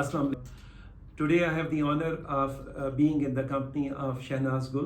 Assalamu alaikum. Today I have the honor of being in the company of Shahnaz Gul.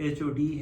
HOD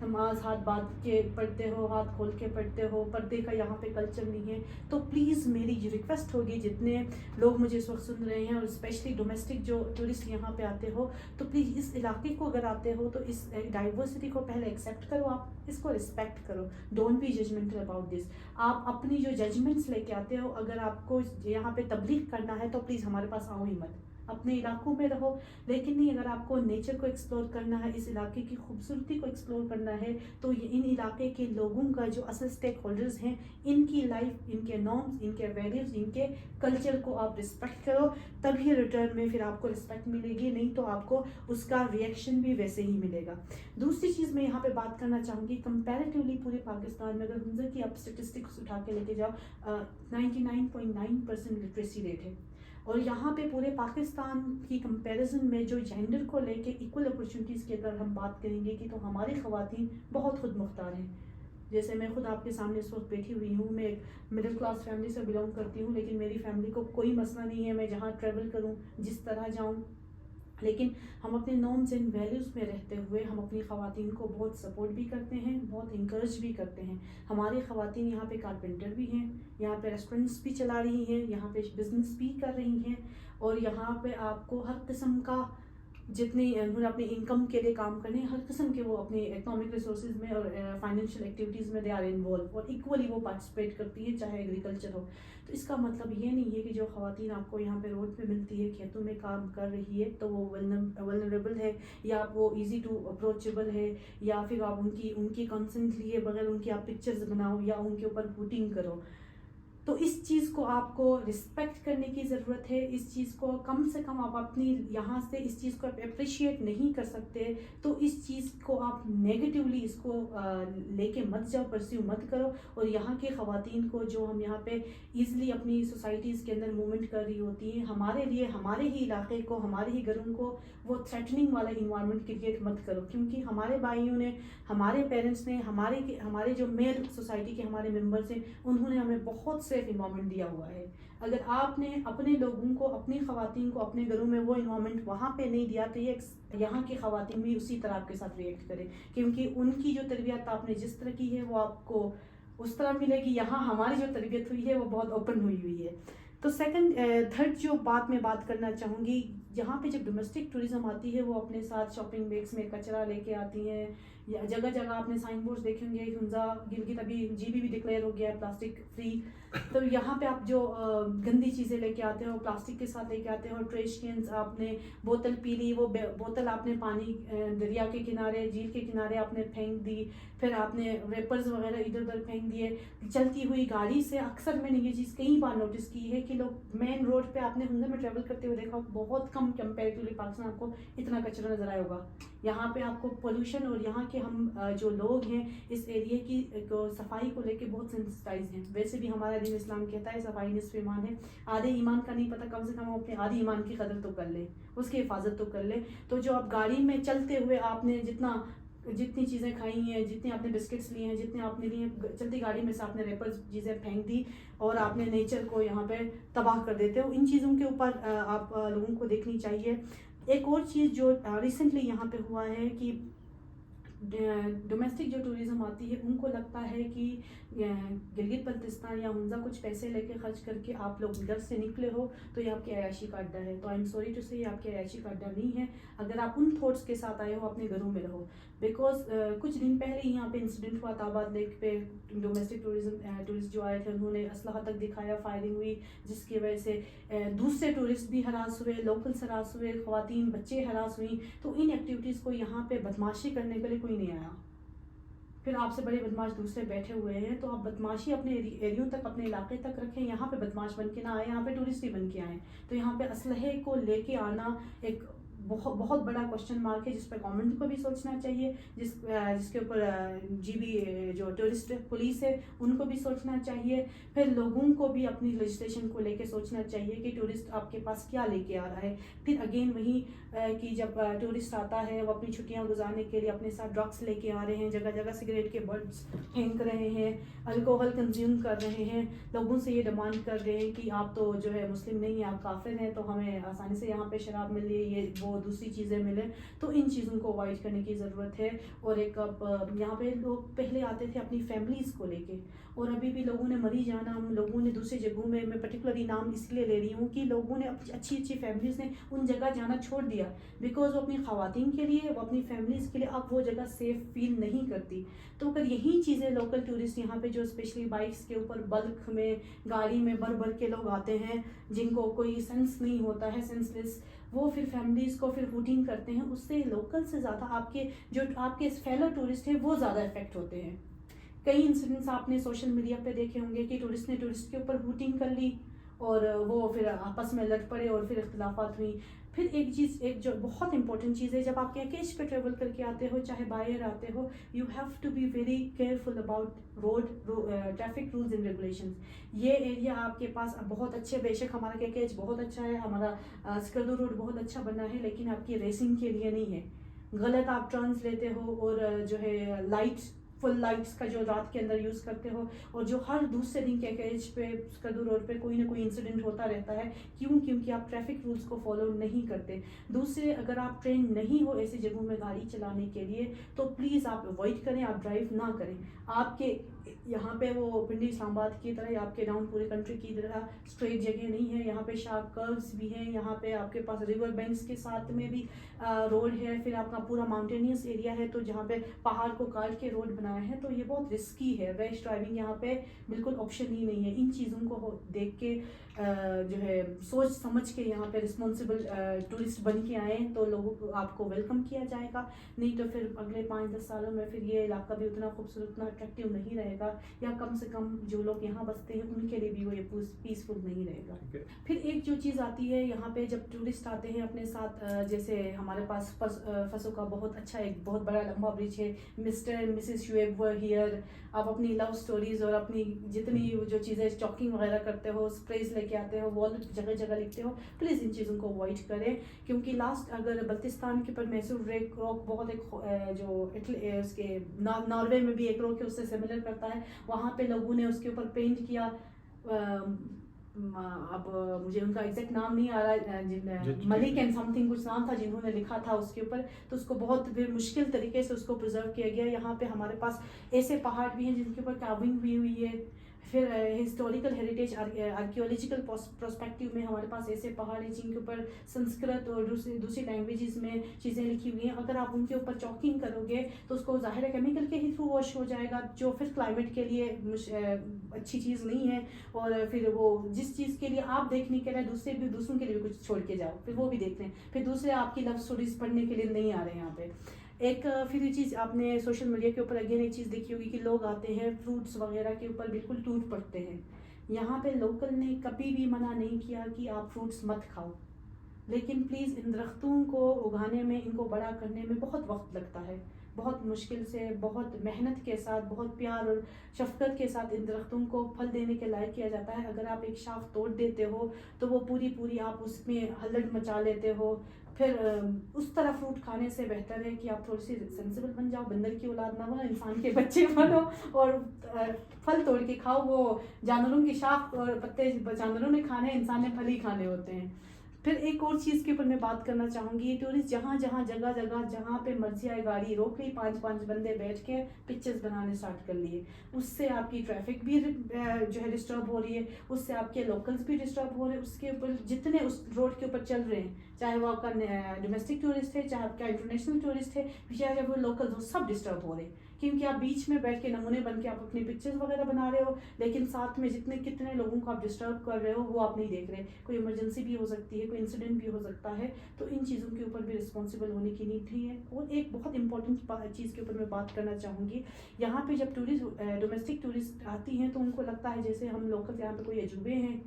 نماز ہاتھ باندھ کے پڑھتے ہو, ہاتھ کھول کے پڑھتے ہو, پردے کا یہاں پہ کلچر نہیں ہے. تو پلیز میری یہ ریکویسٹ ہوگی, جتنے لوگ مجھے اس وقت سن رہے ہیں اور اسپیشلی ڈومیسٹک جو ٹورسٹ یہاں پہ آتے ہو, تو پلیز اس علاقے کو اگر آتے ہو تو اس ڈائیورسٹی کو پہلے ایکسیپٹ کرو, آپ اس کو رسپیکٹ کرو. Don't be judgmental about this. آپ اپنی جو ججمنٹس لے کے آتے ہو, اگر آپ کو یہاں پہ تبلیغ کرنا ہے تو پلیز ہمارے پاس آؤ ہی مت, اپنے علاقوں میں رہو. لیکن نہیں, اگر آپ کو نیچر کو ایکسپلور کرنا ہے, اس علاقے کی خوبصورتی کو ایکسپلور کرنا ہے, تو یہ ان علاقے کے لوگوں کا جو اصل اسٹیک ہولڈرز ہیں, ان کی لائف, ان کے نارمز, ان کے ویلیوز, ان کے کلچر کو آپ رسپیکٹ کرو, تبھی ریٹرن میں پھر آپ کو رسپیکٹ ملے گی, نہیں تو آپ کو اس کا ریئیکشن بھی ویسے ہی ملے گا. دوسری چیز میں یہاں پہ بات کرنا چاہوں گی, کمپیریٹیولی پورے پاکستان میں اگر حنزہ کی آپ اسٹیٹسٹکس اٹھا کے لے کے جاؤ, 99.9% لٹریسی ریٹ ہے. اور یہاں پہ پورے پاکستان کی کمپیریزن میں جو جینڈر کو لے کے ایکول اپرچونیٹیز کی اگر ہم بات کریں گے, کہ تو ہماری خواتین بہت خود مختار ہیں. جیسے میں خود آپ کے سامنے اس وقت بیٹھی ہوئی ہوں, میں ایک مڈل کلاس فیملی سے بلانگ کرتی ہوں, لیکن میری فیملی کو کوئی مسئلہ نہیں ہے میں جہاں ٹریول کروں, جس طرح جاؤں. لیکن ہم اپنے نارمز اینڈ ویلیوز میں رہتے ہوئے ہم اپنی خواتین کو بہت سپورٹ بھی کرتے ہیں, بہت انکریج بھی کرتے ہیں. ہماری خواتین یہاں پہ کارپینٹر بھی ہیں, یہاں پہ ریسٹورینٹس بھی چلا رہی ہیں, یہاں پہ بزنس بھی کر رہی ہیں, اور یہاں پہ آپ کو ہر قسم کا جتنی انہوں نے اپنی انکم کے لیے کام کرنے, ہر قسم کے وہ اپنے اکنامک ریسورسز میں اور فائنینشیل ایکٹیویٹیز میں دے آر انوالو, اور ایکولی وہ پارٹیسپیٹ کرتی ہیں, چاہے ایگریکلچر ہو. تو اس کا مطلب یہ نہیں ہے کہ جو خواتین آپ کو یہاں پہ روڈ پہ ملتی ہے, کھیتوں میں کام کر رہی ہے, تو وہ ولنریبل ہے, یا وہ ایزی ٹو اپروچیبل ہے, یا پھر آپ ان کی کنسنٹ لیے بغیر ان کی آپ پکچرز بناؤ یا ان کے اوپر ووٹنگ کرو. تو اس چیز کو آپ کو رسپیکٹ کرنے کی ضرورت ہے. اس چیز کو کم سے کم آپ اپنی یہاں سے اس چیز کو اپریشیٹ نہیں کر سکتے, تو اس چیز کو آپ نیگیٹیولی اس کو لے کے مت جاؤ, پرسیو مت کرو. اور یہاں کی خواتین کو جو ہم یہاں پہ ایزلی اپنی سوسائٹیز کے اندر موومنٹ کر رہی ہوتی ہیں, ہمارے لیے ہمارے ہی علاقے کو, ہمارے ہی گھروں کو وہ تھریٹننگ والا انوائرمنٹ کریٹ مت کرو. کیونکہ ہمارے بھائیوں نے, ہمارے پیرنٹس نے, ہمارے جو میل سوسائٹی کے ہمارے ممبرس ہیں, انہوں نے ہمیں بہت سیف انوائرمنٹ دیا ہوا ہے. اگر آپ نے اپنے لوگوں کو, اپنی خواتین کو اپنے گھروں میں وہ انوائرمنٹ وہاں پہ نہیں دیا, تو یہ یہاں کی خواتین بھی اسی طرح آپ کے ساتھ ریئیکٹ کریں, کیونکہ ان کی جو تربیت آپ نے جس طرح کی ہے وہ آپ کو اس طرح ملے گی. یہاں ہماری جو تربیت ہوئی ہے وہ بہت اوپن ہوئی ہے. تو تھرڈ جو بات میں بات کرنا چاہوں گی, جہاں پہ جب ڈومیسٹک ٹوریزم آتی ہے, وہ اپنے ساتھ شاپنگ بیگس میں کچرا لے کے آتی ہیں, یا جگہ جگہ آپ نے سائن بورڈز دیکھیں گے, حنزہ گلگت ابھی جی بھی ڈکلیئر ہو گیا ہے پلاسٹک فری. تو یہاں پہ آپ جو گندی چیزیں لے کے آتے ہو, پلاسٹک کے ساتھ لے کے آتے ہو, ٹریش کینس, آپ نے بوتل پی لی, وہ بوتل آپ نے پانی دریا کے کنارے, جھیل کے کنارے آپ نے پھینک دی, پھر آپ نے ریپرز وغیرہ ادھر ادھر پھینک دیے. چلتی ہوئی گاڑی سے اکثر میں نے یہ چیز کئی بار نوٹس کی ہے کہ لوگ مین روڈ پہ, آپ نے حنزہ میں ٹریول کرتے ہوئے دیکھا, بہت کم کمپیریٹیولی پاکستان آپ کو اتنا کچرا نظر آئے ہوگا. یہاں پہ آپ کو پولوشن, اور یہاں کے ہم جو لوگ ہیں اس ایریے کی صفائی کو لے کے بہت سینسٹائز ہیں. ویسے بھی ہمارا دین اسلام کہتا ہے صفائی نصف ایمان ہے. آدھے ایمان کا نہیں پتہ, کم سے کم ہم اپنے آدھے ایمان کی قدر تو کر لیں, اس کی حفاظت تو کر لیں. تو جو آپ گاڑی میں چلتے ہوئے آپ نے جتنی چیزیں کھائی ہیں, جتنے آپ نے بسکٹس لیے ہیں, جتنے آپ نے لیے, چلتی گاڑی میں سے آپ نے ریپر چیزیں پھینک دی, اور آپ نے نیچر کو یہاں پہ تباہ کر دیتے ہو. ان چیزوں کے اوپر آپ لوگوں کو دیکھنی چاہیے. ایک اور چیز جو ریسنٹلی یہاں پہ ہوا ہے کہ ڈومیسٹک جو ٹوریزم آتی ہے, ان کو لگتا ہے کہ گلگت بلتستان یا حنزہ کچھ پیسے لے کے خرچ کر کے آپ لوگ گھر سے نکلے ہو تو یہ آپ کے عیاشی کا اڈا ہے. تو آئی ایم سوری ٹو سے, یہ آپ کے عیاشی کا اڈا نہیں ہے. اگر آپ ان تھاٹس کے ساتھ آئے ہو, اپنے گھروں میں رہو. بیکاز کچھ دن پہلے یہاں پہ انسیڈنٹ ہوا تاباد لیک پہ, ڈومیسٹک ٹورسٹ جو آئے تھے انہوں نے اسلحہ تک دکھایا, فائرنگ ہوئی, جس کی وجہ سے دوسرے ٹورسٹ بھی ہراس ہوئے, لوکلس ہراس ہوئے, خواتین بچے ہراس ہوئیں. تو ان ایکٹیویٹیز کو یہاں پہ بدماشی کرنے کے لیے کوئی نہیں آیا. پھر آپ سے بڑے بدماش دوسرے بیٹھے ہوئے ہیں, تو آپ بدماشی اپنے ایریوں تک, اپنے علاقے تک رکھیں. یہاں پہ بدماش بن کے نہ آئے, یہاں پہ ٹورسٹ ہی بن کے آئیں. تو یہاں پہ اسلحے کو لے کے آنا ایک بہت بڑا کوشچن مارک ہے, جس پہ گورنمنٹ کو بھی سوچنا چاہیے, جس کے اوپر جی بی جو ٹورسٹ پولیس ہے ان کو بھی سوچنا چاہیے. پھر لوگوں کو بھی اپنی لیجسلیشن کو لے کے سوچنا چاہیے کہ ٹورسٹ آپ کے پاس کیا لے کے آ رہا ہے. پھر اگین وہی کہ جب ٹورسٹ آتا ہے, وہ اپنی چھٹیاں گزارنے کے لیے اپنے ساتھ ڈرگس لے کے آ رہے ہیں, جگہ جگہ سگریٹ کے بٹس پھینک رہے ہیں, الکوہل کنزیوم کر رہے ہیں, لوگوں سے یہ ڈیمانڈ کر رہے ہیں کہ آپ تو جو ہے مسلم نہیں ہیں, آپ کافر ہیں, تو ہمیں آسانی سے یہاں پہ شراب مل رہی ہے, یہ ہو, دوسری چیزیں ملیں, تو ان چیزوں کو اوائڈ کرنے کی ضرورت ہے. اور ایک اب یہاں پہ لوگ پہلے آتے تھے اپنی فیملیز کو لے کے, اور ابھی بھی لوگوں نے مری جانا, لوگوں نے دوسری جگہوں میں پرٹیکولرلی نام اس لیے لے رہی ہوں کہ لوگوں نے اچھی اچھی فیملیز نے ان جگہ جانا چھوڑ دیا, بیکاز وہ اپنی خواتین کے لیے, وہ اپنی فیملیز کے لیے اب وہ جگہ سیف فیل نہیں کرتی. تو اگر یہی چیزیں لوکل ٹورسٹ یہاں پہ جو اسپیشلی بائکس کے اوپر بلک میں گاڑی میں بھر کے لوگ آتے ہیں جن کو کوئی سینس نہیں ہوتا ہے, سینس لیس, وہ پھر فیملیز کو پھر ہوٹنگ کرتے ہیں, اس سے لوکل سے زیادہ آپ کے فیلو ٹورسٹ ہیں وہ زیادہ افیکٹ ہوتے ہیں. کئی انسیڈنٹس آپ نے سوشل میڈیا پہ دیکھے ہوں گے کہ ٹورسٹ نے ٹورسٹ کے اوپر ہوٹنگ کر لی اور وہ پھر آپس میں لڑ پڑے اور پھر اختلافات ہوئی. پھر ایک جو بہت امپورٹنٹ چیز ہے, جب آپ پیکیج پہ ٹریول کر کے آتے ہو, چاہے بائی آتے ہو, you have to be very careful about road traffic rules and regulations. یہ ایریا آپ کے پاس بہت اچھے, بے شک ہمارا پیکیج بہت اچھا ہے, ہمارا اسکردو روڈ بہت اچھا بنا ہے, لیکن آپ کی ریسنگ کے لیے نہیں ہے. غلط آپ ٹرنس لیتے ہو اور جو ہے لائٹس, فل لائٹس کا جو رات کے اندر یوز کرتے ہو, اور جو ہر دوسرے دن کے کیج پہ اسکردو روڈ پہ کوئی نہ کوئی انسیڈنٹ ہوتا رہتا ہے. کیونکہ آپ ٹریفک رولز کو فالو نہیں کرتے. دوسرے, اگر آپ ٹرینڈ نہیں ہو ایسی جگہوں میں گاڑی چلانے کے لیے تو پلیز آپ اوائڈ کریں, آپ ڈرائیو نہ کریں. آپ کے یہاں پہ وہ پنڈی اسلام آباد کی طرح یا آپ کے ڈاؤن پورے کنٹری کی طرح اسٹریٹ جگہ نہیں ہے. یہاں پہ شارپ کروز بھی ہیں, یہاں پہ آپ کے پاس ریور بینکس کے ساتھ میں بھی روڈ ہے, پھر آپ کا پورا ماؤنٹینیس ایریا ہے, تو جہاں پہ پہاڑ کو کاٹ کے روڈ بنایا ہے, تو یہ بہت رسکی ہے. ریش ڈرائیونگ یہاں پہ بالکل آپشن ہی نہیں ہے. ان چیزوں کو دیکھ کے جو ہے سوچ سمجھ کے یہاں پہ رسپانسبل ٹورسٹ بن کے آئیں تو لوگوں کو آپ کو ویلکم کیا جائے گا. نہیں تو پھر اگلے 5-10 سالوں میں پھر یہ علاقہ بھی اتنا خوبصورت, اتنا اٹریکٹیو نہیں رہے گا, یا کم سے کم جو لوگ یہاں بستے ہیں ان کے لیے بھی وہ یہ پیسفل نہیں رہے گا. پھر ایک جو چیز آتی ہے یہاں پہ, جب ٹورسٹ آتے ہیں اپنے ساتھ, جیسے ہمارے پاس فسو کا بہت اچھا ایک بہت بڑا لمبا برج ہے, Mr and Mrs Shoaib were here. آپ اپنی لو سٹوریز اور اپنی جتنی جو چیزیں چاکنگ وغیرہ کرتے ہو, اسپریز لے کے آتے ہو, وال جگہ جگہ لکھتے ہو, پلیز ان چیزوں کو اوائڈ کریں. کیونکہ لاسٹ اگر بلتستان کے اوپر میسور ریک راک بہت ایک جو اس کے ناروے میں بھی ایک راک ہے اس سے سملر کرتا ہے, وہاں پہ لوگوں نے اس کے اوپر پینٹ کیا, اب مجھے ان کا ایگزیکٹ نام نہیں آ رہا, ملک اینڈ سم تھنگ کچھ نام تھا جنہوں نے لکھا تھا اس کے اوپر, تو اس کو بہت مشکل طریقے سے اس کو پرزرو کیا گیا. یہاں پہ ہمارے پاس ایسے پہاڑ بھی ہیں جن کے اوپر کارونگ بھی ہوئی ہے. پھر ہسٹوریکل ہیریٹیج آرکیولوجیکل پرسپیکٹیو میں ہمارے پاس ایسے پہاڑ ہیں جن کے اوپر سنسکرت اور دوسری لینگویجز میں چیزیں لکھی ہوئی ہیں. اگر آپ ان کے اوپر چاکنگ کرو گے تو اس کو ظاہر ہے کیمیکل کے ہی تھرو واش ہو جائے گا, جو پھر کلائمیٹ کے لیے اچھی چیز نہیں ہے. اور پھر وہ جس چیز کے لیے آپ دیکھنے کے لیے دوسروں کے لیے بھی کچھ چھوڑ کے جاؤ, پھر وہ بھی دیکھتے ہیں, پھر دوسرے آپ کی لو اسٹوریز پڑھنے کے لیے نہیں آ رہے یہاں پہ. ایک پھر یہ چیز آپ نے سوشل میڈیا کے اوپر اگین ایک چیز دیکھی ہوگی کہ لوگ آتے ہیں فروٹس وغیرہ کے اوپر بالکل ٹوٹ پڑتے ہیں. یہاں پہ لوکل نے کبھی بھی منع نہیں کیا کہ آپ فروٹس مت کھاؤ, لیکن پلیز ان درختوں کو اگانے میں, ان کو بڑا کرنے میں بہت وقت لگتا ہے. بہت مشکل سے, بہت محنت کے ساتھ, بہت پیار اور شفقت کے ساتھ ان درختوں کو پھل دینے کے لائق کیا جاتا ہے. اگر آپ ایک شاخ توڑ دیتے ہو تو وہ پوری آپ اس میں ہلڑ مچا لیتے ہو. پھر اس طرح فروٹ کھانے سے بہتر ہے کہ آپ تھوڑی سی سینسیبل بن جاؤ, بندر کی اولاد نہ بنو, انسان کے بچے بنو اور پھل توڑ کے کھاؤ. وہ جانوروں کی شاخ اور پتے جانوروں نے کھانے, انسان نے پھل ہی کھانے ہوتے ہیں. پھر ایک اور چیز کے اوپر میں بات کرنا چاہوں گی, ٹورسٹ جہاں جگہ پہ مرضی آئے گاڑی روک لی, 5 بندے بیٹھ کے پکچرز بنانے اسٹارٹ کر لیے. اس سے آپ کی ٹریفک بھی جو ہے ڈسٹرب ہو رہی ہے, اس سے آپ کے لوکلز بھی ڈسٹرب ہو رہے ہیں. اس کے اوپر جتنے اس روڈ کے اوپر چل رہے ہیں, چاہے وہ آپ کا ڈومیسٹک ٹورسٹ ہے, چاہے آپ کا انٹرنیشنل ٹورسٹ ہے, چاہے وہ لوکل ہو, سب ڈسٹرب ہو رہے ہیں. کیونکہ آپ بیچ میں بیٹھ کے نمونے بن کے آپ اپنی پکچرز وغیرہ بنا رہے ہو, لیکن ساتھ میں کتنے لوگوں کو آپ ڈسٹرب کر رہے ہو وہ آپ نہیں دیکھ رہے. کوئی ایمرجنسی بھی ہو سکتی ہے, کوئی انسیڈنٹ بھی ہو سکتا ہے, تو ان چیزوں کے اوپر بھی رسپانسبل ہونے کی نیڈ ہے. اور ایک بہت امپورٹنٹ چیز کے اوپر میں بات کرنا چاہوں گی, یہاں پہ جب ڈومیسٹک ٹورسٹ آتی ہیں تو ان کو لگتا ہے جیسے ہم لوکل یہاں پہ کوئی عجوبے ہیں.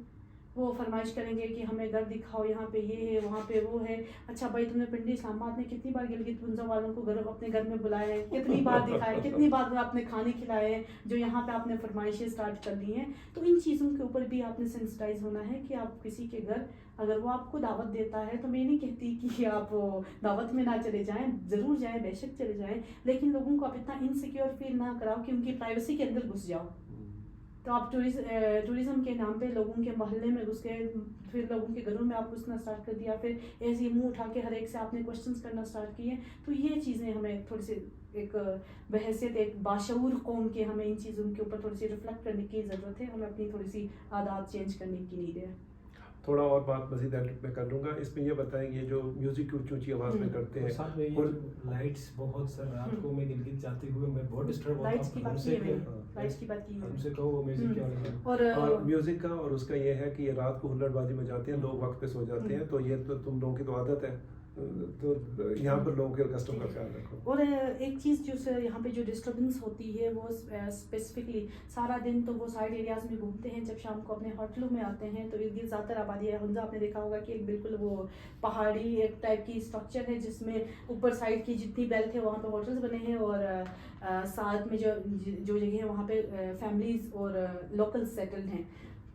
وہ فرمائش کریں گے کہ ہمیں گھر دکھاؤ, یہاں پہ یہ ہے, وہاں پہ وہ ہے. اچھا بھائی, تم نے پنڈی اسلام آباد میں کتنی بار گلگت بنزا والوں کو اپنے گھر میں بلایا ہے, کتنی بار دکھائے, کتنی بار آپ نے کھانے کھلائے ہیں جو یہاں پہ آپ نے فرمائشیں اسٹارٹ کر دی ہیں. تو ان چیزوں کے اوپر بھی آپ نے سینسٹائز ہونا ہے کہ آپ کسی کے گھر اگر وہ آپ کو دعوت دیتا ہے, تو میں نہیں کہتی کہ آپ دعوت میں نہ چلے جائیں, ضرور جائیں, بے شک چلے جائیں, لیکن لوگوں کو آپ اتنا انسیکیور فیل نہ کراؤ کہ ان کی پرائیویسی کے اندر گھس جاؤ. تو آپ ٹورزم کے نام پہ لوگوں کے محلے میں گھس گئے, پھر لوگوں کے گھروں میں آپ گھسنا اسٹارٹ کر دیا, پھر ایسے ہی منہ اٹھا کے ہر ایک سے آپ نے کوشچنس کرنا اسٹارٹ کیے. تو یہ چیزیں ہمیں تھوڑی سی ایک بحیثیت ایک باشعور قوم کے ہمیں ان چیزوں کے اوپر تھوڑی سی ریفلیکٹ کرنے کی ضرورت ہے, ہمیں اپنی تھوڑی سی عادات چینج کرنے کی نیڈ ہے. تھوڑا اور بات مزید ایڈ میں کر لوں گا. اس میں یہ بتائیں یہ جو میوزک اونچی اونچی آواز میں کرتے ہیں, ساتھ میں یہ لائٹس بہت سر رات کو میں گلگت جاتے ہوئے میں بہت ڈسٹرب ہوتا ہوں. لائٹس کی بات کی ہم سے کہو میوزک کیا اور میوزک کا اور اس کا یہ ہے کہ یہ رات کو ہلڑ بازی میں جاتے ہیں, لوگ وقت پہ سو جاتے ہیں, تو یہ تو تم لوگوں کی تو عادت ہے, تو یہاں پر لوگوں کے کسٹم کا خیال رکھو. اور ایک چیز جو یہاں پہ جو ڈسٹربنس ہوتی ہے وہ اسپیسیفکلی سارا دن تو وہ سائڈ ایریاز میں گھومتے ہیں, جب شام کو اپنے ہوٹلوں میں آتے ہیں تو ارد گرد زیادہ تر آبادی ہے. ہنزا آپ نے دیکھا ہوگا کہ ایک بالکل وہ پہاڑی ایک ٹائپ کی اسٹرکچر ہے جس میں اوپر سائڈ کی جتنی بیلٹ ہے وہاں پہ ہوٹلس بنے ہیں, اور ساتھ میں جو جگہ ہے وہاں پہ فیملیز اور لوکل سیٹلڈ ہیں.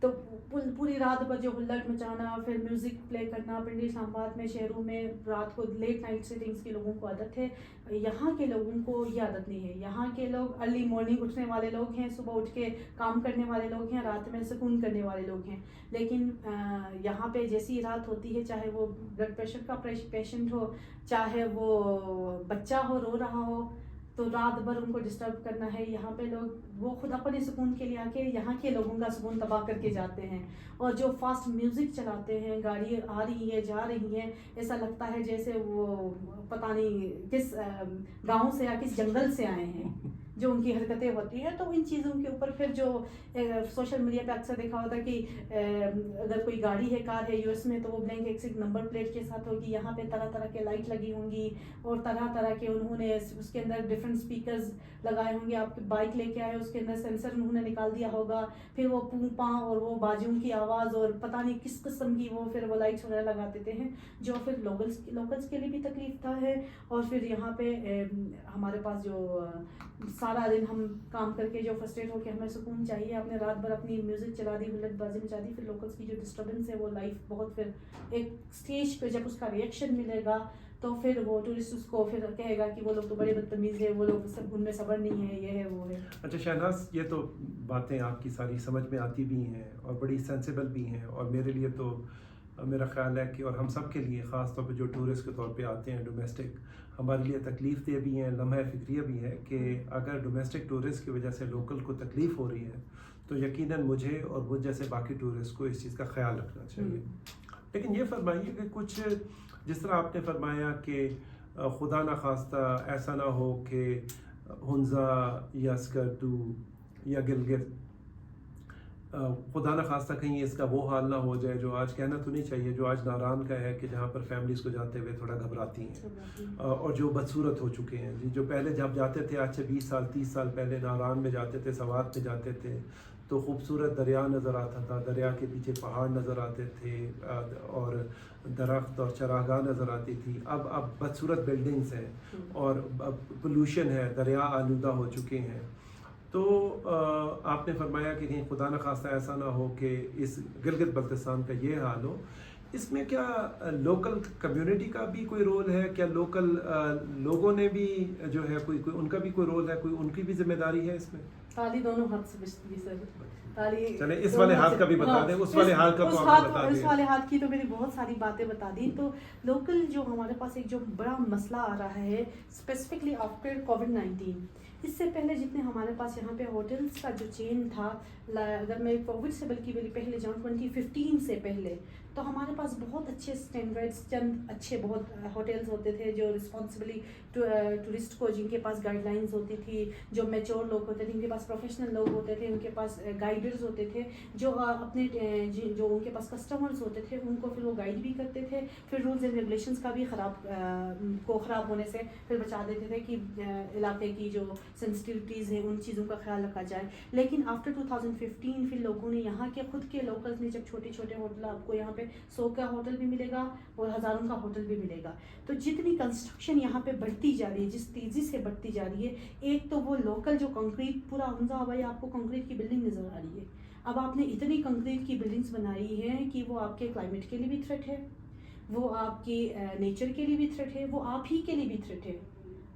تو پوری رات بھر جو ہلڑ مچانا, پھر میوزک پلے کرنا, پنڈی اسلام آباد میں شہروں میں رات کو لیٹ نائٹ سیٹنگس کی لوگوں کو عادت ہے. یہاں کے لوگوں کو یہ عادت نہیں ہے. یہاں کے لوگ ارلی مارننگ اٹھنے والے لوگ ہیں, صبح اٹھ کے کام کرنے والے لوگ ہیں, رات میں سکون کرنے والے لوگ ہیں. لیکن یہاں پہ جیسی رات ہوتی ہے, چاہے وہ بلڈ پریشر کا پیشنٹ ہو, چاہے وہ بچہ ہو رو رہا ہو, تو رات بھر ان کو ڈسٹرب کرنا ہے. یہاں پہ لوگ وہ خود اپنے سکون کے لیے آ کے یہاں کے لوگوں کا سکون تباہ کر کے جاتے ہیں. اور جو فاسٹ میوزک چلاتے ہیں, گاڑی آ رہی ہے جا رہی ہیں, ایسا لگتا ہے جیسے وہ پتہ نہیں کس گاؤں سے یا کس جنگل سے آئے ہیں جو ان کی حرکتیں ہوتی ہیں. تو ان چیزوں کے اوپر پھر جو سوشل میڈیا پہ اکثر دیکھا ہوتا ہے کہ اگر کوئی گاڑی ہے, کار ہے یو ایس میں, تو وہ بلینک ایک نمبر پلیٹ کے ساتھ ہوگی. یہاں پہ طرح طرح کے لائٹ لگی ہوں گی اور طرح طرح کے انہوں نے اس کے اندر ڈفرینٹ اسپیکرز لگائے ہوں گے. آپ کی بائک لے کے آئے, اس کے اندر سینسر انہوں نے نکال دیا ہوگا, پھر وہ پوں پاں اور وہ باجوں کی آواز اور پتہ نہیں کس قسم کی وہ پھر وہ لائٹس وغیرہ لگا دیتے ہیں, جو پھر لوکلس کے لیے بھی تکلیف دہ ہے. اور پھر یہاں پہ ہمارے پاس جو سارا دن ہم کام کر کے جو فرسٹریٹ ہو کے ہمیں سکون چاہیے, آپ نے رات بھر اپنی میوزک چلا دی, ہلڑ بازی مچا دی, پھر لوکلس کی جو ڈسٹربنس ہے وہ لائف بہت پھر ایک اسٹیج پہ جب اس کا ریئیکشن ملے گا تو پھر وہ ٹورسٹ اس کو پھر کہے گا کہ وہ لوگ تو بڑے بدتمیز ہیں, وہ لوگ سب ان میں صبر نہیں ہے, یہ ہے وہ ہے. اچھا شہناز, یہ تو باتیں آپ کی ساری سمجھ میں آتی بھی ہیں اور بڑی سینسیبل بھی ہیں, اور میرے لیے تو میرا خیال ہے کہ اور ہم سب کے لیے خاص طور پہ جو ٹورسٹ کے طور پہ آتے ہیں ڈومیسٹک, ہمارے لیے تکلیف دہ بھی ہیں, لمحہ فکریہ بھی ہے کہ اگر ڈومیسٹک ٹورسٹ کی وجہ سے لوکل کو تکلیف ہو رہی ہے تو یقیناً مجھے اور مجھ جیسے باقی ٹورسٹ کو اس چیز کا خیال رکھنا چاہیے. لیکن یہ فرمائیے کہ کچھ جس طرح آپ نے فرمایا کہ خدا نخواستہ ایسا نہ ہو کہ ہنزا یا اسکردو یا گلگت, خدا نخواستہ کہیں اس کا وہ حال نہ ہو جائے جو آج کہنا تو نہیں چاہیے, جو آج ناران کا ہے کہ جہاں پر فیملیز کو جاتے ہوئے تھوڑا گھبراتی ہیں اور جو بدصورت ہو چکے ہیں. جو پہلے جب جاتے تھے آج سے 20 سال 30 سال پہلے ناران میں جاتے تھے, سوات میں جاتے تھے, تو خوبصورت دریا نظر آتا تھا, دریا کے پیچھے پہاڑ نظر آتے تھے اور درخت اور چراگاہ نظر آتی تھی. اب بدصورت بلڈنگز ہیں اور پولوشن ہے, دریا آلودہ ہو چکے ہیں. تو آپ نے فرمایا کہ کہیں خدا نخواستہ ایسا نہ ہو کہ اس گلگت بلتستان کا یہ حال ہو. اس میں کیا لوکل کمیونٹی کا بھی کوئی رول ہے؟ کیا لوکل لوگوں نے بھی جو ہے کوئی ان کا بھی کوئی رول ہے, کوئی ان کی بھی ذمہ داری ہے اس میں؟ تالی دونوں ہاتھ سے بچتی ہے سر. چلیں اس والے ہاتھ کا بھی بتا دیں, اس والے ہاتھ کا تو آپ بتا دیں. اس والے ہاتھ کی تو میں نے بہت ساری باتیں بتا دی. تو لوکل جو ہمارے پاس ایک جو بڑا مسئلہ آ رہا ہے اسپیسیفکلی آفٹر کووڈ-19, اس سے پہلے جتنے ہمارے پاس یہاں پہ ہوٹلس کا جو چین تھا, اگر میں کووڈ سے بلکہ پہلے جاؤں 2015 سے پہلے, تو ہمارے پاس بہت اچھے اسٹینڈرڈس, چند اچھے بہت ہوٹلز ہوتے تھے جو رسپانسبلی ٹورسٹ کو, جن کے پاس گائیڈ لائنز ہوتی تھی, جو میچور لوگ ہوتے تھے, ان کے پاس پروفیشنل لوگ ہوتے تھے, ان کے پاس گائیڈرز ہوتے تھے, جو اپنے جو ان کے پاس کسٹمرز ہوتے تھے ان کو پھر وہ گائیڈ بھی کرتے تھے, پھر رولز اینڈ ریگولیشنز کا بھی خراب ہونے سے پھر بچا دیتے تھے کہ علاقے کی جو سینسٹیوٹیز ہیں ان چیزوں کا خیال رکھا جائے. لیکن آفٹر 2015 پھر لوگوں نے, یہاں کے خود کے لوکلز نے, جب چھوٹے چھوٹے ہوٹل, آپ کو یہاں پہ 100 کا ہوٹل بھی ملے گا اور ہزاروں کا ہوٹل بھی ملے گا, تو جتنی کنسٹرکشن یہاں پہ بڑھتی جا رہی ہے, جس تیزی سے بڑھتی جا رہی ہے, ایک تو وہ لوکل جو کنکریٹ پورا ہنزا بھائی آپ کو کنکریٹ کی بلڈنگ نظر آ رہی ہے. اب آپ نے اتنی کنکریٹ کی بلڈنگز بنائی ہیں کہ وہ آپ کے کلائمیٹ کے لیے بھی تھریٹ ہے, وہ آپ کی نیچر کے لیے بھی تھریٹ ہے, وہ آپ ہی کے لیے بھی تھریٹ ہے.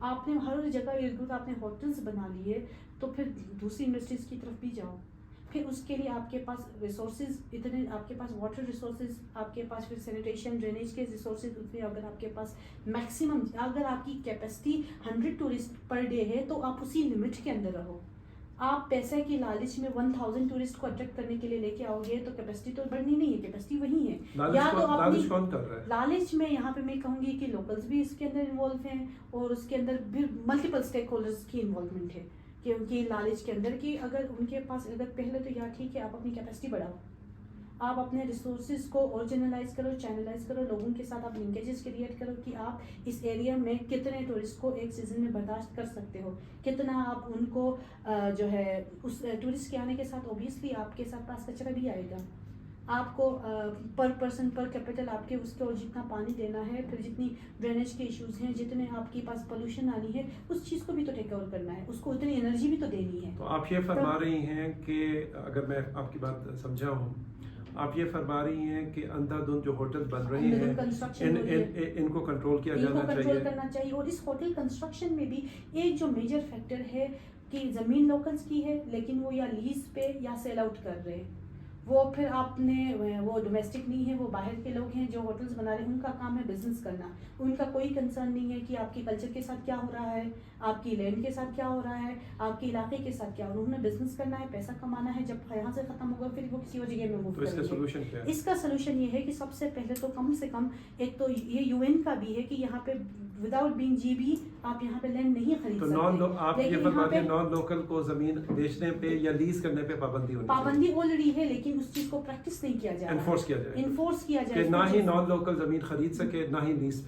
آپ نے ہر جگہ ارد گرد آپ نے ہوٹلس بنا لیے, تو پھر دوسری انڈسٹریز کی طرف بھی جاؤ. پھر اس کے لیے آپ کے پاس ریسورسز اتنے، آپ کے پاس واٹر ریسورسز، آپ کے پاس پھر سینیٹیشن ڈرینیج کے ریسورسز اتنے، اگر آپ کے پاس میکسیمم، اگر آپ کی کیپیسٹی 100 ٹورسٹ پر ڈے ہے تو آپ اسی لمٹ کے اندر رہو. آپ پیسے کی لالچ میں 1000 ٹورسٹ کو اٹریکٹ کرنے کے لیے لے کے آؤ گے تو کیپیسٹی تو بڑھنی نہیں ہے، کیپیسٹی وہی ہے. یا تو لالچ کون کر رہا ہے؟ لالچ میں یہاں پہ میں کہوں گی کہ لوکلز بھی اس کے اندر انوالو ہیں، اور اس کے اندر بھی ملٹیپل اسٹیک ہولڈرز کی انوالومنٹ ہے کہ ان کی لالچ کے اندر کہ اگر ان کے پاس، اگر پہلے تو یا ٹھیک ہے آپ اپنی کیپیسٹی بڑھاؤ، آپ اپنے ریسورسز کو اورجنلائز کرو، چینلائز کرو، لوگوں کے ساتھ آپ لنکیجز کریٹ کرو کہ آپ اس ایریا میں کتنے ٹورسٹ کو ایک سیزن میں برداشت کر سکتے ہو، کتنا آپ ان کو جو ہے اس ٹورسٹ کے آنے کے ساتھ اوبیسلی آپ کے ساتھ پاس کچرا بھی آئے گا. آپ کو پر پرسن پر کیپٹل آپ کے اس کو جتنا پانی دینا ہے، پھر جتنی ڈرینیج کے ایشوز ہیں، جتنے آپ کے پاس پولوشن آنی ہے، اس چیز کو بھی تو ٹیک اوور کرنا ہے، اس کو اتنی انرجی بھی تو دینی ہے. تو آپ یہ فرما رہی ہیں کہ اگر میں آپ کی بات سمجھا ہوں، آپ یہ فرما رہی ہیں کہ اندھا دھند جو ہوٹل بن رہے ہیں ان کو کنٹرول کیا جانا چاہیے، کنٹرول کرنا چاہیے. اور اس ہوٹل کنسٹرکشن میں بھی ایک جو میجر فیکٹر ہے کہ زمین لوکلز کی ہے لیکن وہ یا لیز پہ یا سیل آؤٹ کر رہے ہیں. وہ پھر آپ نے وہ ڈومیسٹک نہیں ہے، وہ باہر کے لوگ ہیں جو ہوٹلز بنا رہے ہیں، ان کا کام ہے بزنس کرنا. ان کا کوئی کنسرن نہیں ہے کہ آپ کی کلچر کے ساتھ کیا ہو رہا ہے، آپ کی لینڈ کے ساتھ کیا ہو رہا ہے، آپ کے علاقے کے ساتھ کیا ہو رہا ہے. انہوں نے بزنس کرنا ہے، پیسہ کمانا ہے. جب یہاں سے ختم ہوگا پھر وہ کسی اور جگہ میں موو کریں گے. سولوشن کیا ہے؟ اس کا سولوشن یہ ہے کہ سب سے پہلے تو کم سے کم ایک تو یہ یو این کا بھی ہے کہ یہاں پہ وداؤٹ بینگ جی بی آپ یہاں پہ لینڈ نہیں خرید تو سکتے. آپ یہ فرماتے ہیں نان لوکل کو زمین بیچنے پہ یا لیز کرنے پہ پابندی ہونی چاہیے. پابندی آلریڈی ہے لیکن اس چیز کو پریکٹس نہیں کیا جا رہا، انفورس کیا جائے کہ نہ ہی نان لوکل زمین خرید سکے، نہ ہی لیز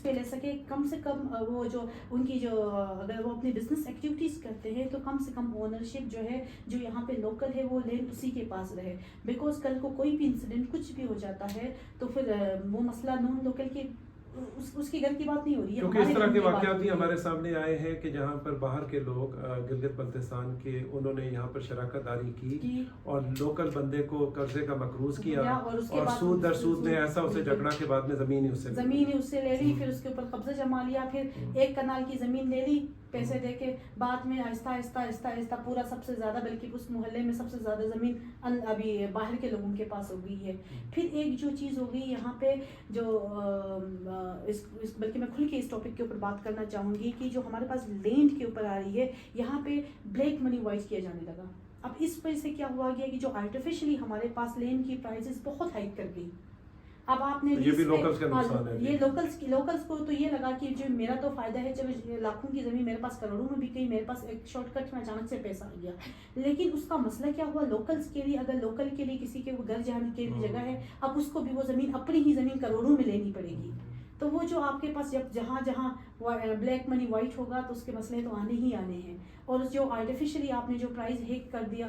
پہ لے سکے. کم سے کم وہ جو ان کی جو اگر وہ اپنی بزنس ایکٹیویٹیز کرتے ہیں تو کم سے کم اونرشپ جو ہے جو یہاں پہ لوکل ہے وہ لینڈ اسی کے پاس رہے. بیکاز کل کو کوئی بھی انسیڈنٹ کچھ بھی ہو جاتا ہے تو پھر وہ مسئلہ نان لوکل کے اس کے گھر کی بات نہیں ہو رہی ہے. کیونکہ اس طرح کے واقعات بھی ہمارے سامنے آئے ہیں کہ جہاں پر باہر کے لوگ گلگت بلتستان کے انہوں نے یہاں پر شراکت داری کی اور لوکل بندے کو قرضے کا مقروض کیا اور سود در سود میں ایسا اسے جھگڑا کے بعد میں زمین ہی اس سے لے لی، پھر اس کے اوپر قبضہ جما لیا، پھر ایک کنال کی زمین لے لی پیسے دے کے. بعد میں آہستہ آہستہ پورا سب سے زیادہ، بلکہ اس محلے میں سب سے زیادہ زمین ابھی باہر کے لوگوں کے پاس ہو گئی ہے. پھر ایک جو چیز ہو گئی یہاں پہ جو بلکہ میں کھل کے اس ٹاپک کے اوپر بات کرنا چاہوں گی کہ جو ہمارے پاس لینڈ کے اوپر آ رہی ہے یہاں پہ بلیک منی وائٹ کیا جانے لگا. اب اس وجہ سے کیا ہوا گیا کہ جو آرٹیفیشلی ہمارے پاس لینڈ کی پرائزز بہت ہائیک کر گئی. اب آپ نے یہ بھی لوکلز کا نقصان ہے. یہ لوکلز کو تو یہ لگا کہ جو میرا تو فائدہ ہے، چلو لاکھوں کی زمین میرے پاس کروڑوں میں بک گئی، میرے پاس ایک شارٹ کٹ میں اچانک سے پیسہ آ گیا. لیکن اس کا مسئلہ کیا ہوا لوکلز کے لیے، اگر لوکل کے لیے کسی کے وہ گھر جانے کے لیے جگہ ہے، اب اس کو بھی وہ زمین اپنی ہی زمین کروڑوں میں لینی پڑے گی. تو وہ جو آپ کے پاس جب جہاں بلیک منی وائٹ ہوگا تو اس کے مسئلے تو آنے ہی آنے ہیں. اور جو آرٹیفیشلی آپ نے جو پرائز ہیک کر دیا،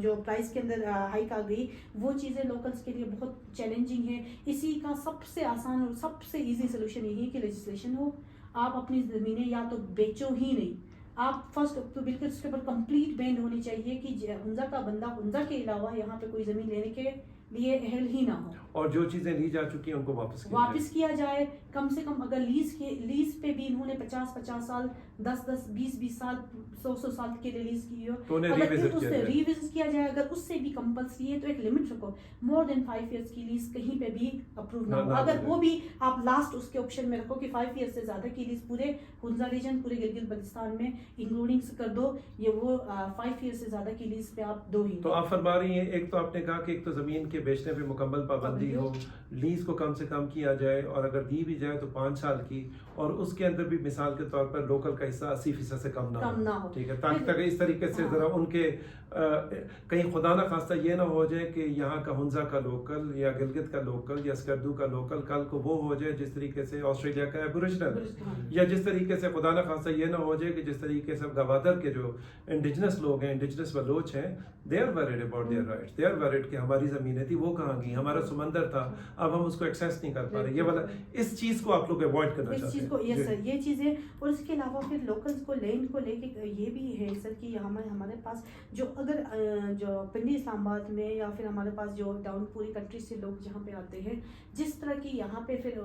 جو پرائز کے اندر ہائک آ گئی، وہ چیزیں لوکلز کے لیے بہت چیلنجنگ ہے. اسی کا سب سے آسان اور سب سے ایزی سولوشن یہی ہے کہ لیجسلیشن ہو. آپ اپنی زمینیں یا تو بیچو ہی نہیں، آپ فرسٹ تو بالکل اس کے اوپر کمپلیٹ بین ہونی چاہیے کہ ہنزا کا بندہ ہنزا کے علاوہ یہاں پہ کوئی زمین لینے کے لیے اہل ہی نہ ہو. اور جو چیزیں لی جا چکی ہیں ان کو واپس کیا جائے. کم سے کم اگر لیز پہ بھی انہوں نے 50 سال 10 20 سال 100 سال کے لیے لیز کی ہو، اگر اسے ریوزٹ کیا جائے، اگر اس سے بھی کمپلسری ہے تو ایک لمٹ رکھو. مور دین 5 ایئرس کی لیز کہیں پہ بھی اپروو نہ ہو. اگر وہ بھی آپ لاسٹ اس کے آپشن میں رکھو کہ 5 ایئر سے زیادہ کی لیز پورے ہنزا ریجن، پورے گلگت بلتستان میں انکلوڈنگ کر دو، یہ وہ 5 ایئر سے زیادہ کی لیز پہ آپ دو ہی. تو آپ فرما رہی ہیں ایک تو آپ نے کہا کہ ایک تو زمین کے بیچنے پہ مکمل پابندی ہو، لیز کو کم سے کم کیا جائے، اور اگر دی بھی جائے تو 5 سال کی، اور اس کے اندر بھی مثال کے طور پر لوکل کا حصہ 80% سے کم نہ ہو. ٹھیک ہے، تاکہ اس طریقے سے ذرا ان کے کہیں خدا نہ خواستہ یہ نہ ہو جائے کہ یہاں کا ہنزا کا لوکل یا گلگت کا لوکل یا اسکردو کا لوکل کل کو وہ ہو جائے جس طریقے سے آسٹریلیا کا ایبوریجنل، یا جس طریقے سے خدا نہ خواستہ یہ نہ ہو جائے کہ جس طریقے سے گوادر کے جو انڈیجنس لوگ ہیں، انڈیجنس بلوچ ہیں، they are worried about their rights, they are worried کہ ہماری زمینیں تھی وہ کہاں گئی، ہمارا سمندر تھا اب ہم اس کو ایکسیس نہیں کر پا رہے. یہ والا اس چیز کو آپ لوگ اوائڈ کرنا اس چاہتے چیز ہیں. کو یس سر یہ چیزیں. اور اس کے علاوہ پھر لوکلز کو لینڈ کو لے کے یہ بھی ہے سر کہ ہمارے پاس جو اگر جو پنڈی اسلام آباد میں یا پھر ہمارے پاس جو ڈاؤن پوری کنٹری سے لوگ جہاں پہ آتے ہیں جس طرح کی یہاں پہ پھر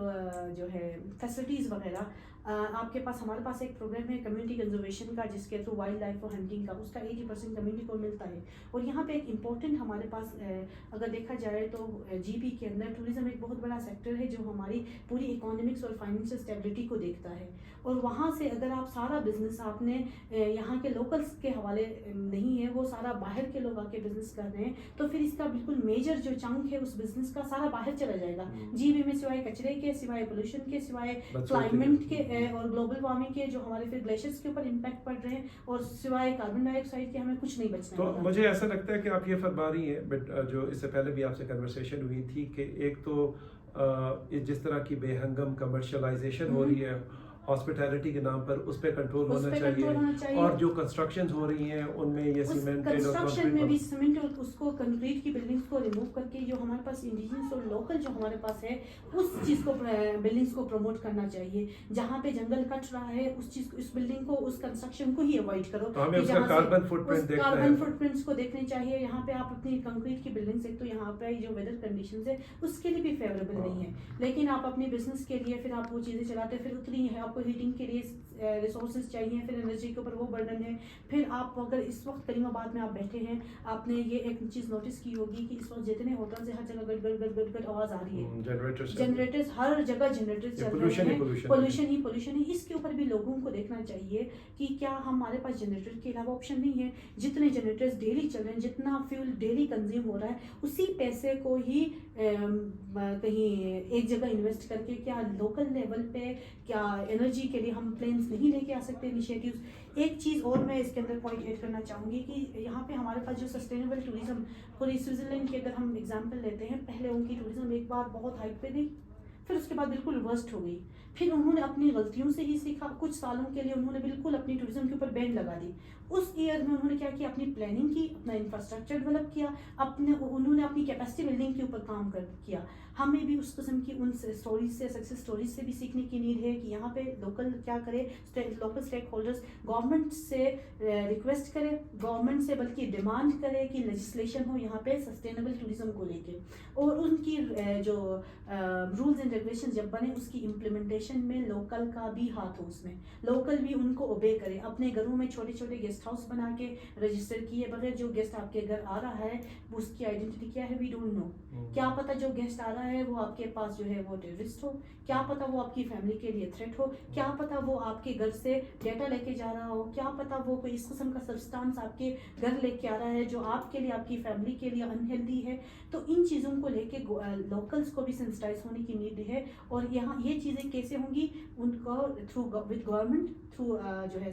جو ہے فیسلٹیز وغیرہ آپ کے پاس ہمارے پاس ایک پروگرام ہے کمیونٹی کنزرویشن کا جس کے تھرو وائلڈ لائف اور ہنٹنگ کا اس کا 80% کمیونٹی کو ملتا ہے. اور یہاں پہ ایک امپورٹنٹ ہمارے پاس اگر دیکھا جائے تو جی پی کے اندر ٹوریزم ایک بہت بڑا سیکٹر ہے جو ہماری پوری اکانومکس اور فائنینشیل اسٹیبلٹی کو دیکھتا ہے. اور وہاں سے اگر آپ سارا بزنس آپ نے یہااں کے لوکلس کے حوالے نہیں ہے وہ سارا باہر کے لوگ آ کے بزنس کر رہے ہیں تو پھر اس کا بالکل میجر جو چنک ہے اس بزنس کا سارا باہر چلا جائے گا. جی بی میں سوائے کچرے کے سوائے پولوشن کے سوائے کلائمیٹ کے اور گلوبل وارمنگ کے جو ہمارے پھر گلیشیئرس کے اوپر امپیکٹ پڑ رہے ہیں اور سوائے کاربن ڈائی آکسائڈ کے ہمیں کچھ نہیں بچنا. تو مجھے ایسا لگتا ہے کہ آپ یہ فرما رہی ہیں بٹ جو اس سے پہلے بھی آپ سے کنورسیشن ہوئی تھی کہ ایک تو جس طرح کی بے ہنگم کمرشلائزیشن ہو رہی ہے ہاسپٹیلٹی کے نام پر اس پہ کنٹرول ہونا چاہیے. اور جو کنسٹرکشنز ہو رہی ہیں ان میں یہ سیمنٹ کنسٹرکشن میں بھی سیمنٹ اور اس کو کنکریٹ کی بلڈنگز کو ریموو کر کے جو ہمارے پاس انڈیجنس اور لوکل جو ہمارے پاس ہے اس چیز کو بلڈنگز کو پروموٹ کرنا چاہیے. جہاں پہ جنگل کٹ رہا ہے اس چیز اس بلڈنگ کو اس کنسٹرکشن کو ہی اوائڈ کرو. ہمیں اس کا کاربن فٹ پرنٹس کو دیکھنے چاہیے. یہاں پہ آپ اپنی کنکریٹ کی بلڈنگز ایک تو یہاں پہ جو ویدر کنڈیشنز ہے اس کے لیے بھی فیوریبل نہیں ہے لیکن آپ اپنے بزنس کے لیے پھر آپ وہ چیزیں چلاتے پھر اتنی ہے آپ کو ہیٹنگ کے لیے ریسورسز چاہیے پھر انرجی کے اوپر وہ برڈن ہے. پھر آپ اگر اس وقت کریم آباد میں آپ بیٹھے ہیں آپ نے یہ ایک چیز نوٹس کی ہوگی کہ اس وقت جتنے ہوٹل سے ہر جگہ گڑ گڑ گڑ گڑ گڑ آواز آ رہی ہے. جنریٹرز ہر جگہ جنریٹرز چل رہے ہیں. پولوشن ہی اس کے اوپر بھی لوگوں کو دیکھنا چاہیے کہ کیا ہمارے پاس جنریٹر کے علاوہ آپشن نہیں ہے. جتنے جنریٹرز ڈیلی چل رہے ہیں جتنا فیول ڈیلی کنزیوم ہو رہا ہے اسی پیسے کو ہی کہیں ایک جگہ انویسٹ کر کے کیا لوکل لیول پہ کیا انرجی کے لیے ہم پلانس نہیں لے کے آ سکتے انیشیٹیوز. ایک چیز اور میں اس کے اندر پوائنٹ ایڈ کرنا چاہوں گی کہ یہاں پہ ہمارے پاس جو سسٹینیبل ٹوریزم پوری سوئٹزرلینڈ کی اگر ہم ایگزامپل لیتے ہیں پہلے ان کی ٹوریزم ایک بار بہت ہائٹ پہ گئی پھر اس کے بعد بالکل ورسٹ ہو گئی. پھر انہوں نے اپنی غلطیوں سے ہی سیکھا. کچھ سالوں کے لیے انہوں نے بالکل اپنی ٹوریزم کے اوپر بین لگا دی. اس ایئر میں انہوں نے کیا کیا اپنی پلاننگ کی اپنا انفراسٹرکچر ڈیولپ کیا انہوں نے اپنی کیپیسٹی بلڈنگ کے اوپر کام کیا. ہمیں بھی اس قسم کی ان اسٹوریز سے سکسیس اسٹوریز سے بھی سیکھنے کی نیڈ ہے کہ یہاں پہ لوکل کیا کرے. لوکل اسٹیک ہولڈرز گورنمنٹ سے ریکویسٹ کرے گورنمنٹ سے بلکہ ڈیمانڈ کرے کہ لیجسلیشن ہو یہاں پہ سسٹینیبل ٹوریزم کو لے کے اور ان کی جو رولز اینڈ ریگولیشن جب بنے اس کی امپلیمنٹیشن میں لوکل کا بھی ہاتھ ہو. اس میں لوکل بھی ان کو اوبے کرے. اپنے گھروں میں چھوٹے چھوٹے گیسٹ ہاؤس بنا کے رجسٹر کیے بغیر جو گیسٹ آپ کے گھر آ رہا ہے اس کی آئیڈینٹی کیا ہے وی ڈونٹ نو. کیا پتہ جو گیسٹ آ رہا ہے وہ آپ کے پاس جو ہے وہ ٹیررسٹ ہو. کیا پتہ وہ آپ کی فیملی کے لیے تھریٹ ہو. کیا پتہ وہ آپ کے گھر سے ڈیٹا لے کے جا رہا ہو. کیا پتہ وہ کوئی اس قسم کا سبسٹانس آپ کے گھر لے کے آ رہا ہے جو آپ کے لیے آپ کی فیملی کے لیے انہیلدی ہے. تو ان چیزوں کو لے کے لوکلس کو بھی سینسٹائز ہونے کی نیڈ ہے. اور یہاں یہ چیزیں کیسے ہوں گی ان کو تھرو ود گورنمنٹ تھرو جو ہے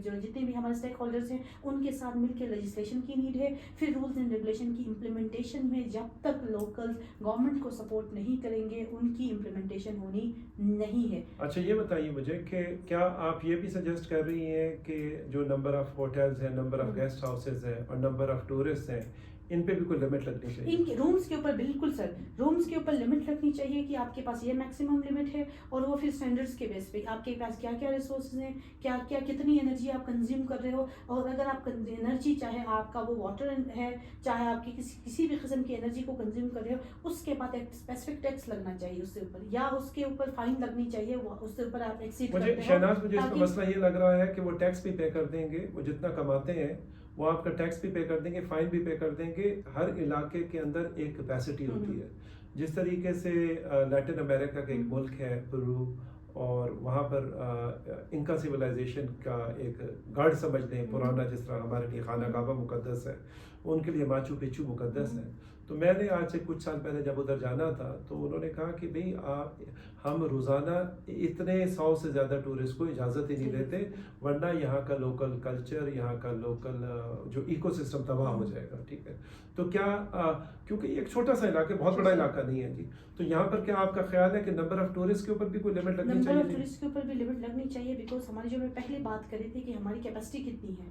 جو جتنے بھی ہمارے اسٹیک ہولڈرز ہیں ان کے ساتھ مل کے لیجسلیشن کی نیڈ ہے. پھر رولز اینڈ ریگولیشن کی امپلیمنٹیشن میں جب تک لوکلز گورنمنٹ کو سپورٹ نہیں کریں گے ان کی امپلیمنٹیشن ہونی نہیں ہے. اچھا یہ بتائیے مجھے کہ کیا آپ یہ بھی سجیسٹ کر رہی ہیں کہ جو نمبر آف ہوٹلز ہیں نمبر آف گیسٹ ہاؤسز ہیں اور نمبر آف ٹورسٹ ہیں ان پہ بھی کوئی لمٹ لگنی چاہیے؟ ان کے رومز کے اوپر بالکل سر رومز کے اوپر لمٹ رکھنی چاہیے کہ آپ کے پاس یہ میکسیمم لمٹ ہے اور وہ پھر اسٹینڈرڈس کے بیس پہ آپ کے پاس کیا کیا ریسورسز ہیں کیا کیا کتنی انرجی آپ کنزیوم کر رہے ہو. اور اگر آپ انرجی چاہے آپ کا وہ واٹر ہے چاہے آپ کی کسی بھی قسم کی انرجی کو کنزیوم کر رہے ہو اس کے بعد ایک اسپیسیفک ٹیکس لگنا چاہیے اس کے اوپر یا اس کے اوپر فائن لگنی چاہیے اس کے اوپر آپ ایکسیڈ کرتے ہو. شہناز مجھے اس کا مسئلہ یہ لگ رہا ہے کہ وہ ٹیکس بھی پے کر دیں گے وہ جتنا کماتے ہیں وہ آپ کا ٹیکس بھی پے کر دیں گے فائن بھی پے کر دیں گے. ہر علاقے کے اندر ایک کیپیسٹی ہوتی ہے. جس طریقے سے لیٹن امریکہ کا ایک ملک ہے پرو اور وہاں پر انکا سویلائزیشن کا ایک گڑھ سمجھ لیں پرانا جس طرح ہمارے لیے خانہ کعبہ مقدس ہے ان کے لیے ماچو پچو مقدس ہے. تو میں نے آج سے کچھ سال پہلے جب ادھر جانا تھا تو انہوں نے کہا کہ بھئی ہم روزانہ اتنے 100 سے زیادہ ٹورسٹ کو اجازت ہی نہیں دیتے ورنہ یہاں کا لوکل کلچر یہاں کا لوکل جو ایکو سسٹم تباہ ہو جائے گا. ٹھیک ہے تو کیا کیونکہ یہ ایک چھوٹا سا علاقہ بہت بڑا علاقہ نہیں ہے جی تو یہاں پر کیا آپ کا خیال ہے کہ نمبر آف ٹورسٹ کے اوپر بھی کوئی لمٹ لگنی چاہیے؟ نمبر آف ٹورسٹ کے اوپر بھی لمٹ لگنی چاہیے بیکاز ہماری جو میں پہلے بات کر رہی تھی کہ ہماری کیپیسٹی کتنی ہے.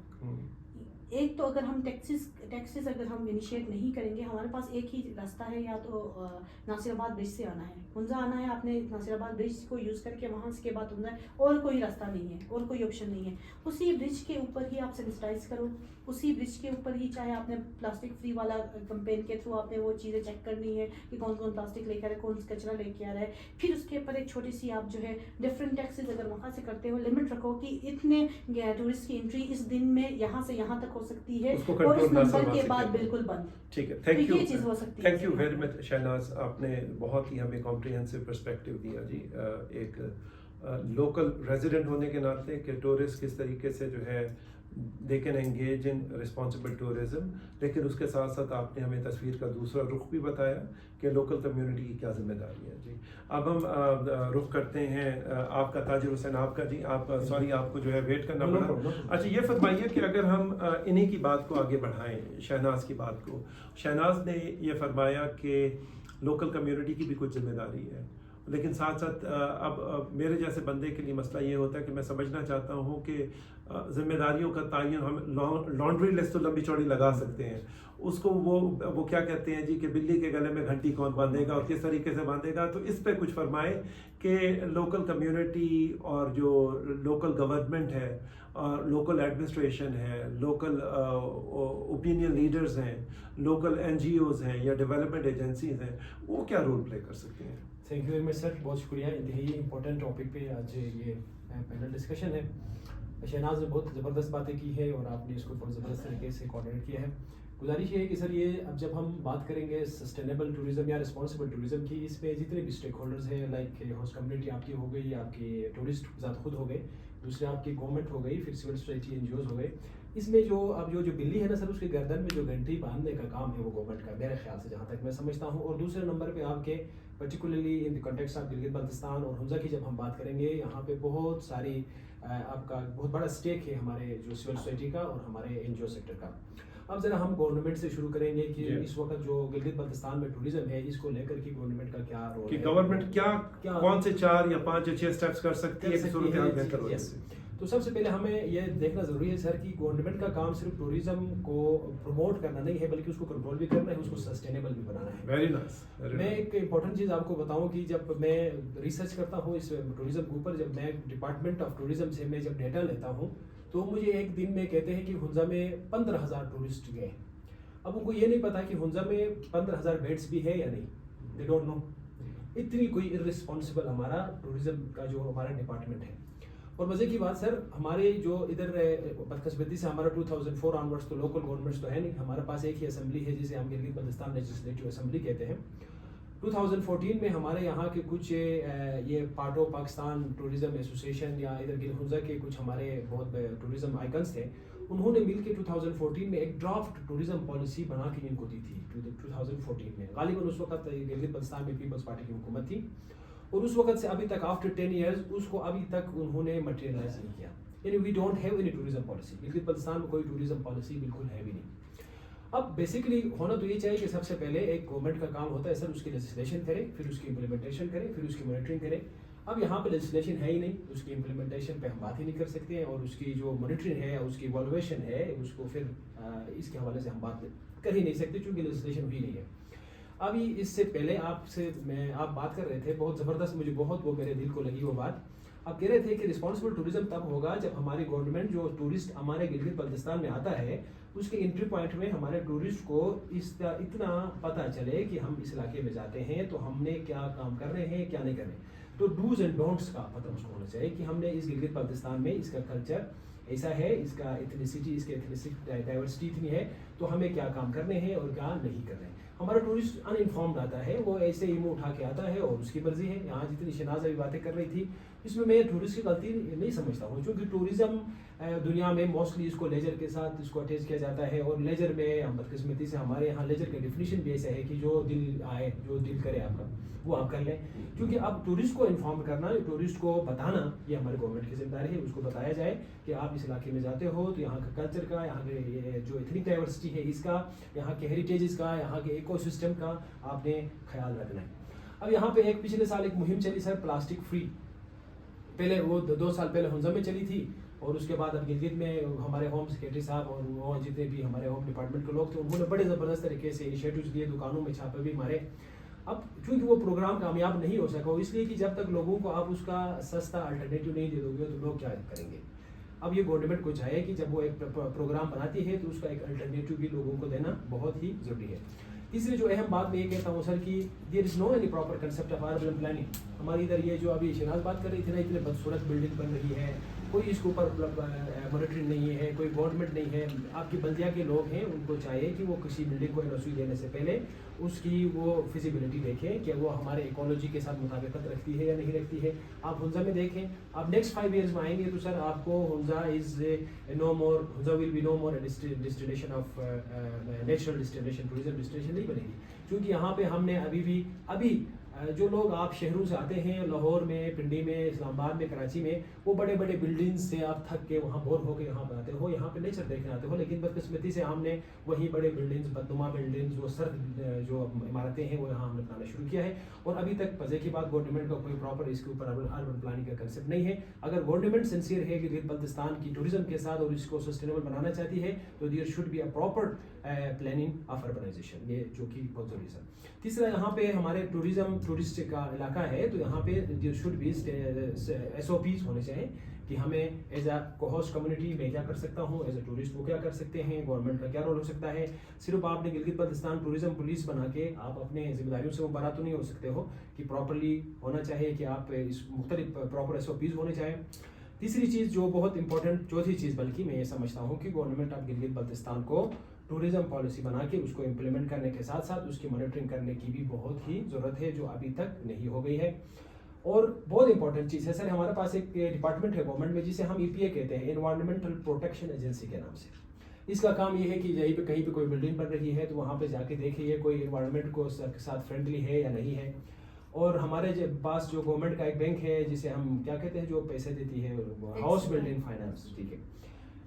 ایک تو اگر ہم ٹیکسز اگر ہم انیشیٹ نہیں کریں گے، ہمارے پاس ایک ہی راستہ ہے، یا تو ناصر آباد برج سے آنا ہے، ہنزا آنا ہے، آپ نے ناصر آباد برج کو یوز کر کے وہاں سے کے بعد ہنزا ہے، اور کوئی راستہ نہیں ہے، اور کوئی آپشن نہیں ہے. اسی برج کے اوپر ہی آپ سینسٹائز کرو، اسی برج کے اوپر ہی چاہے آپ نے پلاسٹک فری والا کمپین کے تھرو آپ نے وہ چیزیں چیک کرنی ہے کہ کون کون پلاسٹک لے کے آ رہا ہے، کون کچرا لے کے آ رہا ہے. پھر اس کے اوپر ایک چھوٹی سی آپ جو ہے ڈفرینٹ ٹیکسز اگر وہاں سے کرتے ہو، لمٹ رکھو کہ اتنے ٹورسٹ کی انٹری اس دن میں یہاں سے یہاں تک ہو سکتی ہے، اور اس نمبر کے بعد بالکل بند. ٹھیک ہے، تھینک یو، یہ چیز ہو سکتی ہے. Thank you very much Shahnaz, آپ نے بہت ہی ہمیں کمپریہنسو پرسپیکٹیو دیا جی، ایک لوکل ریزیڈنٹ ہونے کے ناطے کہ ٹورسٹ کس طریقے سے جو ہے they can engage in responsible tourism, لیکن اس کے ساتھ ساتھ آپ نے ہمیں تصویر کا دوسرا رخ بھی بتایا کہ لوکل کمیونٹی کی کیا ذمہ داری ہے جی. اب ہم رخ کرتے ہیں آپ کا تاجر حسین آپ کا جی، آپ سوری آپ کو جو ہے ویٹ کرنا پڑا. اچھا یہ فرمائیے کہ اگر ہم انہی کی بات کو آگے بڑھائیں، شہناز کی بات کو، شہناز نے یہ فرمایا کہ لوکل کمیونٹی کی بھی کچھ ذمہ داری ہے، لیکن ساتھ ساتھ اب میرے جیسے بندے کے لیے مسئلہ یہ ہوتا ہے کہ میں سمجھنا چاہتا ہوں کہ ذمہ داریوں کا تعین ہم لانڈری لسٹ تو لمبی چوڑی لگا سکتے ہیں، اس کو وہ کیا کہتے ہیں جی کہ بلی کے گلے میں گھنٹی کون باندھے گا اور کس طریقے سے باندھے گا. تو اس پہ کچھ فرمائے کہ لوکل کمیونٹی اور جو لوکل گورنمنٹ ہے، لوکل ایڈمنسٹریشن ہے، لوکل اوپینین لیڈرز ہیں، لوکل NGOs ہیں یا ڈیولپمنٹ ایجنسیز ہیں، وہ کیا رول پلے کر سکتے ہیں. تھینک یو ویری مچ سر، بہت شکریہ. انتہائی امپورٹنٹ ٹاپک پہ آج یہ پینل ڈسکشن ہے. شہناز نے بہت زبردست باتیں کی ہے اور آپ نے اس کو بہت زبردست طریقے سے کوآرڈینیٹ کیا ہے. گزارش یہ ہے کہ سر یہ اب جب ہم بات کریں گے سسٹینیبل ٹوریزم یا رسپانسبل ٹوریزم کی، اس میں جتنے بھی اسٹیک ہولڈرز ہیں، لائک ہوسٹ کمیونٹی آپ کی ہو گئی، آپ کی ٹورسٹ ذات خود ہو گئے، دوسرے آپ کی گورنمنٹ ہو گئی، پھر سول سوسائٹی NGOs ہو گئے. اس میں جو اب جو بلی ہے نا سر، اس کے گردن میں جو گھنٹی باندھنے کا کام ہے وہ گورنمنٹ کا، میرے خیال سے جہاں تک میں سمجھتا ہوں. اور دوسرے نمبر پہ آپ کے particularly in the context of Gilgit Baltistan اور ہنزا کی جب ہم بات کریں گے، یہاں پہ بہت ساری آپ کا بہت بڑا اسٹیک ہے ہمارے جو سول سوسائٹی کا اور ہمارے NGO سیکٹر کا. اب ذرا ہم گورنمنٹ سے شروع کریں گے کہ اس وقت جو گلگت بلتستان میں ٹوریزم ہے، اس کو لے کر کے گورنمنٹ کا کیا رول ہے، کہ گورنمنٹ کیا کون سے 4 یا 5 یا 6 سٹیپس کر سکتی ہے کہ صورتحال بہتر ہو جائے. تو سب سے پہلے ہمیں یہ دیکھنا ضروری ہے سر کہ گورنمنٹ کا کام صرف ٹوریزم کو پروموٹ کرنا نہیں ہے، بلکہ اس کو کنٹرول بھی کرنا ہے، اس کو سسٹینیبل بھی بنانا ہے. Very nice. میں ایک امپورٹنٹ چیز آپ کو بتاؤں کہ جب میں ریسرچ کرتا ہوں اس ٹوریزم کے اوپر، جب میں ڈپارٹمنٹ آف ٹوریزم سے میں جب ڈیٹا لیتا ہوں تو مجھے ایک دن میں کہتے ہیں کہ ہنزا میں 15,000 ٹورسٹ گئے. اب ان کو یہ نہیں پتا کہ ہنزا میں 15,000 بیڈس بھی ہے یا نہیں، دے ڈونٹ نو. اتنی کوئی ارسپانسبل ہمارا ٹوریزم کا جو ہمارا ڈپارٹمنٹ ہے. اور مزے کی بات سر، ہمارے جو ادھر بدقسمتی سے ہمارا 2004 آنورڈس تو لوکل گورنمنٹس تو ہے نہیں، ہمارے پاس ایک ہی اسمبلی ہے جسے ہم گلگت بلتستان لیجسلیٹو اسمبلی کہتے ہیں. 2014 میں ہمارے یہاں کے کچھ یہ part of Pakistan tourism association یا ادھر ہنزا کے کچھ ہمارے بہت ٹوریزم آئیکنس تھے، انہوں نے مل کے 2014 میں ایک ڈرافٹ ٹوریزم پالیسی بنا کے ان کو دی تھی. 2014 میں غالباً اس وقت گلگت بلتستان میں پیپلز پارٹی کی حکومت تھی، اور اس وقت سے ابھی تک آفٹر 10 ایئرز اس کو ابھی تک انہوں نے مٹیریلائز نہیں کیا. یعنی we don't have any tourism policy. Gilgit Baltistan میں کوئی ٹوریزم پالیسی بالکل ہے بھی نہیں. اب بیسیکلی ہونا تو یہ چاہیے کہ سب سے پہلے ایک گورنمنٹ کا کام ہوتا ہے سر اس کی لیجسلیشن کرے، پھر اس کی امپلیمنٹیشن کرے، پھر اس کی مانیٹرنگ کرے. اب یہاں پہ لیجسلیشن ہے ہی نہیں، اس کی امپلیمنٹیشن پہ ہم بات ہی نہیں کر سکتے ہیں، اور اس کی جو مانیٹرنگ ہے، اس کی ایوالویشن ہے، اس کو پھر اس کے حوالے سے ہم بات کر ہی نہیں سکتے چونکہ لیجسلیشن بھی نہیں ہے. ابھی اس سے پہلے آپ بات کر رہے تھے بہت زبردست، مجھے بہت وہ میرے دل کو لگی وہ بات. آپ کہہ رہے تھے کہ رسپانسبل ٹوریزم تب ہوگا جب ہماری گورنمنٹ جو ٹورسٹ ہمارے گلگت بلتستان میں آتا ہے، اس کے انٹری پوائنٹ میں ہمارے ٹورسٹ کو اتنا پتہ چلے کہ ہم اس علاقے میں جاتے ہیں تو ہم نے کیا کام کر رہے ہیں، کیا نہیں کر رہے. تو ڈوز اینڈ ڈونٹس کا پتہ اس کو ہونا چاہیے کہ ہم نے اس گلگت بلتستان میں اس کا کلچر ایسا ہے، اس کا ایتھنیسٹی، اس کے ایتھنیسٹک ڈائیورسٹی اتنی ہے، تو ہمیں کیا کام کرنے ہیں اور کیا نہیں کر رہے ہیں. ہمارا ٹورسٹ ان انفارمڈ آتا ہے، وہ ایسے ہی منہ اٹھا کے آتا ہے اور اس کی مرضی ہے. یہاں جتنی شہناز ابھی باتیں کر رہی تھی اس میں ٹورسٹ کی غلطی نہیں سمجھتا ہوں، کیونکہ ٹورزم دنیا میں موسٹلی اس کو لیجر کے ساتھ اس کو اٹیچ کیا جاتا ہے. اور لیجر میں ہم بدقسمتی سے ہمارے یہاں لیجر کا ڈیفینیشن بھی ایسا ہے کہ جو دل آئے، جو دل کرے آپ کا وہ آپ کر لیں. کیونکہ اب ٹورسٹ کو انفارم کرنا، ٹورسٹ کو بتانا، یہ ہمارے گورنمنٹ کی ذمہ داری ہے. اس کو بتایا جائے کہ آپ اس علاقے میں جاتے ہو تو یہاں کا کلچر کا، یہاں کے جو ایتھنک ڈائیورسٹی ہے اس کا، یہاں کے ہیریٹیجز کا، یہاں کے ایکو سسٹم کا آپ نے خیال رکھنا ہے. اب یہاں پہ پچھلے سال ایک مہم چلی سر پلاسٹک فری. پہلے وہ 2 سال پہلے ہنزا میں چلی تھی، اور اس کے بعد اب گلگت میں ہمارے ہوم سیکرٹری صاحب اور وہ جتنے بھی ہمارے ہوم ڈپارٹمنٹ کے لوگ تھے انہوں نے بڑے زبردست طریقے سے انیشیٹوز لیے, دکانوں میں چھاپے بھی مارے. اب چونکہ وہ پروگرام کامیاب نہیں ہو سکا, اس لیے کہ جب تک لوگوں کو آپ اس کا سستا الٹرنیٹیو نہیں دے دو گے تو لوگ کیا کریں گے. اب یہ گورنمنٹ کو چاہیے کہ جب وہ ایک پروگرام بناتی ہے تو اس کا ایک الٹرنیٹیو بھی لوگوں کو دینا بہت ہی ضروری ہے. تیسری جو اہم بات میں یہ کہتا ہوں سر کہ there is no any proper concept of urban planning. ہماری ادھر یہ جو ابھی شہناز بات کر رہی تھی نا, اتنے بدصورت بلڈنگ بن رہی ہے, کوئی اس کے اوپر مانیٹرنگ نہیں ہے, کوئی گورنمنٹ نہیں ہے. آپ کی بلدیہ کے لوگ ہیں, ان کو چاہیے کہ وہ کسی بلڈنگ کو رسوئی دینے سے پہلے اس کی وہ فیزیبلٹی دیکھیں کہ وہ ہمارے ایکولوجی کے ساتھ مطابقت رکھتی ہے یا نہیں رکھتی ہے. آپ ہنزا میں دیکھیں, آپ نیکسٹ 5 ایئرز میں آئیں گے تو سر آپ کو Hunza will be no more destination of natural destination, tourism destination نہیں بنے گی. کیونکہ یہاں پہ ہم نے ابھی جو لوگ آپ شہروں سے آتے ہیں, لاہور میں, پنڈی میں, اسلام آباد میں, کراچی میں, وہ بڑے بڑے بلڈنگز سے آپ تھک کے وہاں بور ہو کے یہاں پہ آتے ہو, یہاں پہ نیچر دیکھنے آتے ہو. لیکن بدقسمتی سے ہم نے وہی بڑے بلڈنگز, بدنما بلڈنگز, وہ سرد جو عمارتیں ہیں وہ یہاں ہم نے بنانا شروع کیا ہے. اور ابھی تک مزے کی بات گورنمنٹ کا کوئی پراپر اس کے اوپر اربن پلاننگ کا کنسیپٹ نہیں ہے. اگر گورنمنٹ سنسیئر ہے کہ بلتستان کی ٹوریزم کے ساتھ اور اس کو سسٹینیبل بنانا چاہتی ہے تو there should be a proper planning of urbanization, یہ جو کہ بہت ضروری ہے. تیسرا, یہاں پہ ہمارے ٹورسٹ کا علاقہ ہے تو یہاں پہ دیئر شوڈ بی SOPs ہونے چاہیے کہ ہمیں ایز اے ہوسٹ کمیونٹی میں کیا کر سکتا ہوں, ایز اے ٹورسٹ وہ کیا کر سکتے ہیں, گورنمنٹ کا کیا رول ہو سکتا ہے. صرف آپ نے گلگت بلتستان ٹوریزم پولیس بنا کے آپ اپنے ذمہ داریوں سے مبرا تو نہیں ہو سکتے ہو, کہ پراپرلی ہونا چاہیے کہ آپ اس مختلف پراپر SOPs ہونے چاہیے. تیسری چیز جو بہت امپورٹنٹ, چوتھی چیز بلکہ میں یہ سمجھتا ہوں کہ گورنمنٹ آف گلگت بلتستان کو ٹوریزم پالیسی بنا کے اس کو امپلیمنٹ کرنے کے ساتھ ساتھ اس کی مانیٹرنگ کرنے کی بھی بہت ہی ضرورت ہے, جو ابھی تک نہیں ہو گئی ہے. اور بہت امپورٹنٹ چیز ہے سر, ہمارے پاس ایک ڈپارٹمنٹ ہے گورنمنٹ میں جسے ہم EPA کہتے ہیں, انوائرمنٹل پروٹیکشن ایجنسی کے نام سے. اس کا کام یہ ہے کہ یہیں پہ کہیں پہ کوئی بلڈنگ بن رہی ہے تو وہاں پہ جا کے دیکھیں یہ کوئی انوائرمنٹ کو ساتھ فرینڈلی ہے یا نہیں ہے. اور ہمارے پاس جو گورنمنٹ کا ایک بینک ہے جسے ہم کیا کہتے ہیں, جو پیسے دیتی ہے, ہاؤس بلڈنگ فائنانس, ٹھیک ہے.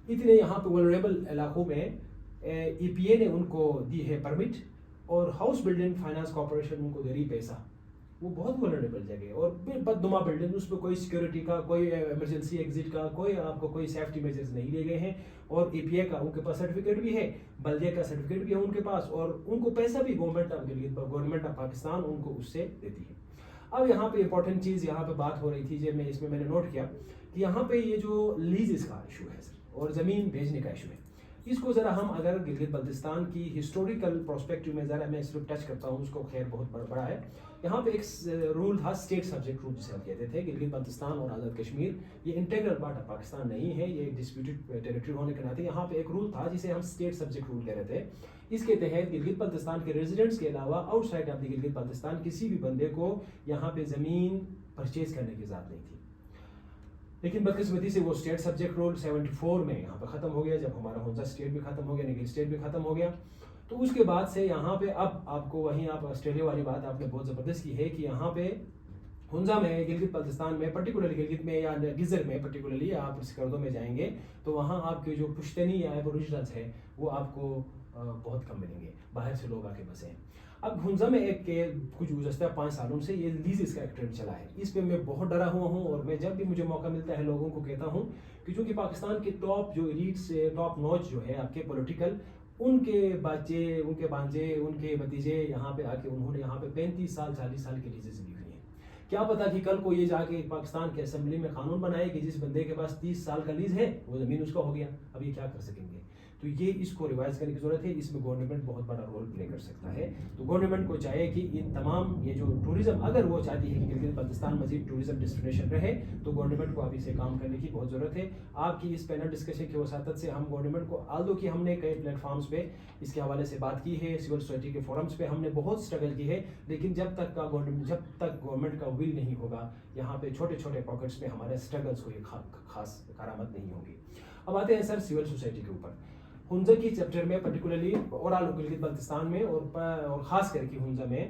اتنے یہاں پہ ولنریبل علاقوں میں EPA نے ان کو دی ہے پرمٹ, اور ہاؤس بلڈنگ فائنانس کارپوریشن ان کو دے رہی پیسہ. وہ بہت ولنریبل جگہ اور بدنما بلڈنگ, اس پہ کوئی سیکورٹی کا, کوئی ایمرجنسی ایگزٹ کا, کوئی آپ کو کوئی سیفٹی میجرز نہیں لیے گئے ہیں. اور EPA کا ان کے پاس سرٹیفکیٹ بھی ہے, بلدیہ کا سرٹیفکیٹ بھی ہے ان کے پاس, اور ان کو پیسہ بھی گورنمنٹ آف پاکستان ان کو اس سے دیتی ہے. اب یہاں پہ امپورٹنٹ چیز یہاں پہ بات ہو رہی تھی جو میں نے نوٹ کیا کہ یہاں پہ یہ جو لیزز کا ایشو ہے سر, اور زمین بھیجنے کا ایشو ہے, اس کو ذرا ہم اگر گلگت بلتستان کی ہسٹوریکل پروسپیکٹو میں ذرا میں صرف ٹچ کرتا ہوں, اس کو خیر بہت بڑا ہے. یہاں پہ ایک رول تھا اسٹیٹ سبجیکٹ رول جسے ہم کہتے تھے. گلگت بلتستان اور آزاد کشمیر یہ انٹیگرل پارٹ آف پاکستان نہیں ہے, یہ ایک ڈسپیوٹڈ ٹیریٹری ہونے کے ناطے یہاں پہ ایک رول تھا جسے ہم اسٹیٹ سبجیکٹ رول کہہ رہے تھے. اس کے تحت گلگت بلتستان کے ریزیڈنٹس کے علاوہ out side of the Gilgit Baltistan کسی بھی بندے کو یہاں پہ زمین پرچیز کرنے کی اجازت نہیں تھی. لیکن بدقسمتی سے وہ اسٹیٹ سبجیکٹ رول 74 میں یہاں پہ ختم ہو گیا, جب ہمارا ہنزا اسٹیٹ بھی ختم ہو گیا, نگل اسٹیٹ بھی ختم ہو گیا. تو اس کے بعد سے یہاں پہ اب آپ کو وہیں آپ آسٹریلیا والی بات آپ نے بہت زبردست کی ہے کہ یہاں پہ ہنزا میں, گلگت بلتستان میں پرٹیکولرلی گلگت میں یا گزر میں پرٹیکولرلی آپ سکردو میں جائیں گے تو وہاں آپ کے جو پشتنی یا ایبوریجنلز ہیں وہ آپ کو بہت کم ملیں گے, باہر سے لوگ آ کے بسے ہیں. اب ہنزا میں ایک کچھ گزشتہ 5 سالوں سے یہ لیزز کا ایک ٹرینڈ چلا ہے. اس پہ میں بہت ڈرا ہوا ہوں, اور میں جب بھی مجھے موقع ملتا ہے لوگوں کو کہتا ہوں کہ چونکہ پاکستان کے ٹاپ جو ایلیٹ سے ٹاپ نوچ جو ہے آپ کے پولیٹیکل, ان کے بچے, ان کے بانجے, ان کے بھتیجے یہاں پہ آ کے انہوں نے یہاں پہ 35 سال 40 سال کی لیزز لی ہوئی ہیں. کیا پتا کہ کل کو یہ جا کے پاکستان کے اسمبلی میں قانون بنائے کہ جس بندے کے پاس 30 سال کا لیز ہے وہ زمین اس کا ہو گیا, اب یہ کیا کر سکیں گے. تو یہ اس کو ریوائز کرنے کی ضرورت ہے, اس میں گورنمنٹ بہت بڑا رول پلے کر سکتا ہے. تو گورنمنٹ کو چاہیے کہ ان تمام یہ جو ٹوریزم, اگر وہ چاہتی ہے کہ گلگت بلتستان مزید ٹوریزم ڈیسٹینیشن رہے تو گورنمنٹ کو ابھی سے کام کرنے کی بہت ضرورت ہے. آپ کی اس پینل ڈسکشن کی وساطت سے ہم گورنمنٹ کو, آلدو کہ ہم نے کئی پلیٹ فارمز پہ اس کے حوالے سے بات کی ہے, سول سوسائٹی کے فورمز پہ ہم نے بہت اسٹرگل کی ہے, لیکن جب تک گورنمنٹ کا ول نہیں ہوگا یہاں پہ چھوٹے چھوٹے پاکٹس میں ہمارے اسٹرگلس کو یہ خاص کارآمد نہیں ہوگی. اب آتے ہیں سر سول سوسائٹی کے اوپر. ہنزا کی چیپٹر میں particularly over all Gilgit Baltistan میں اور خاص کر کے ہنزا میں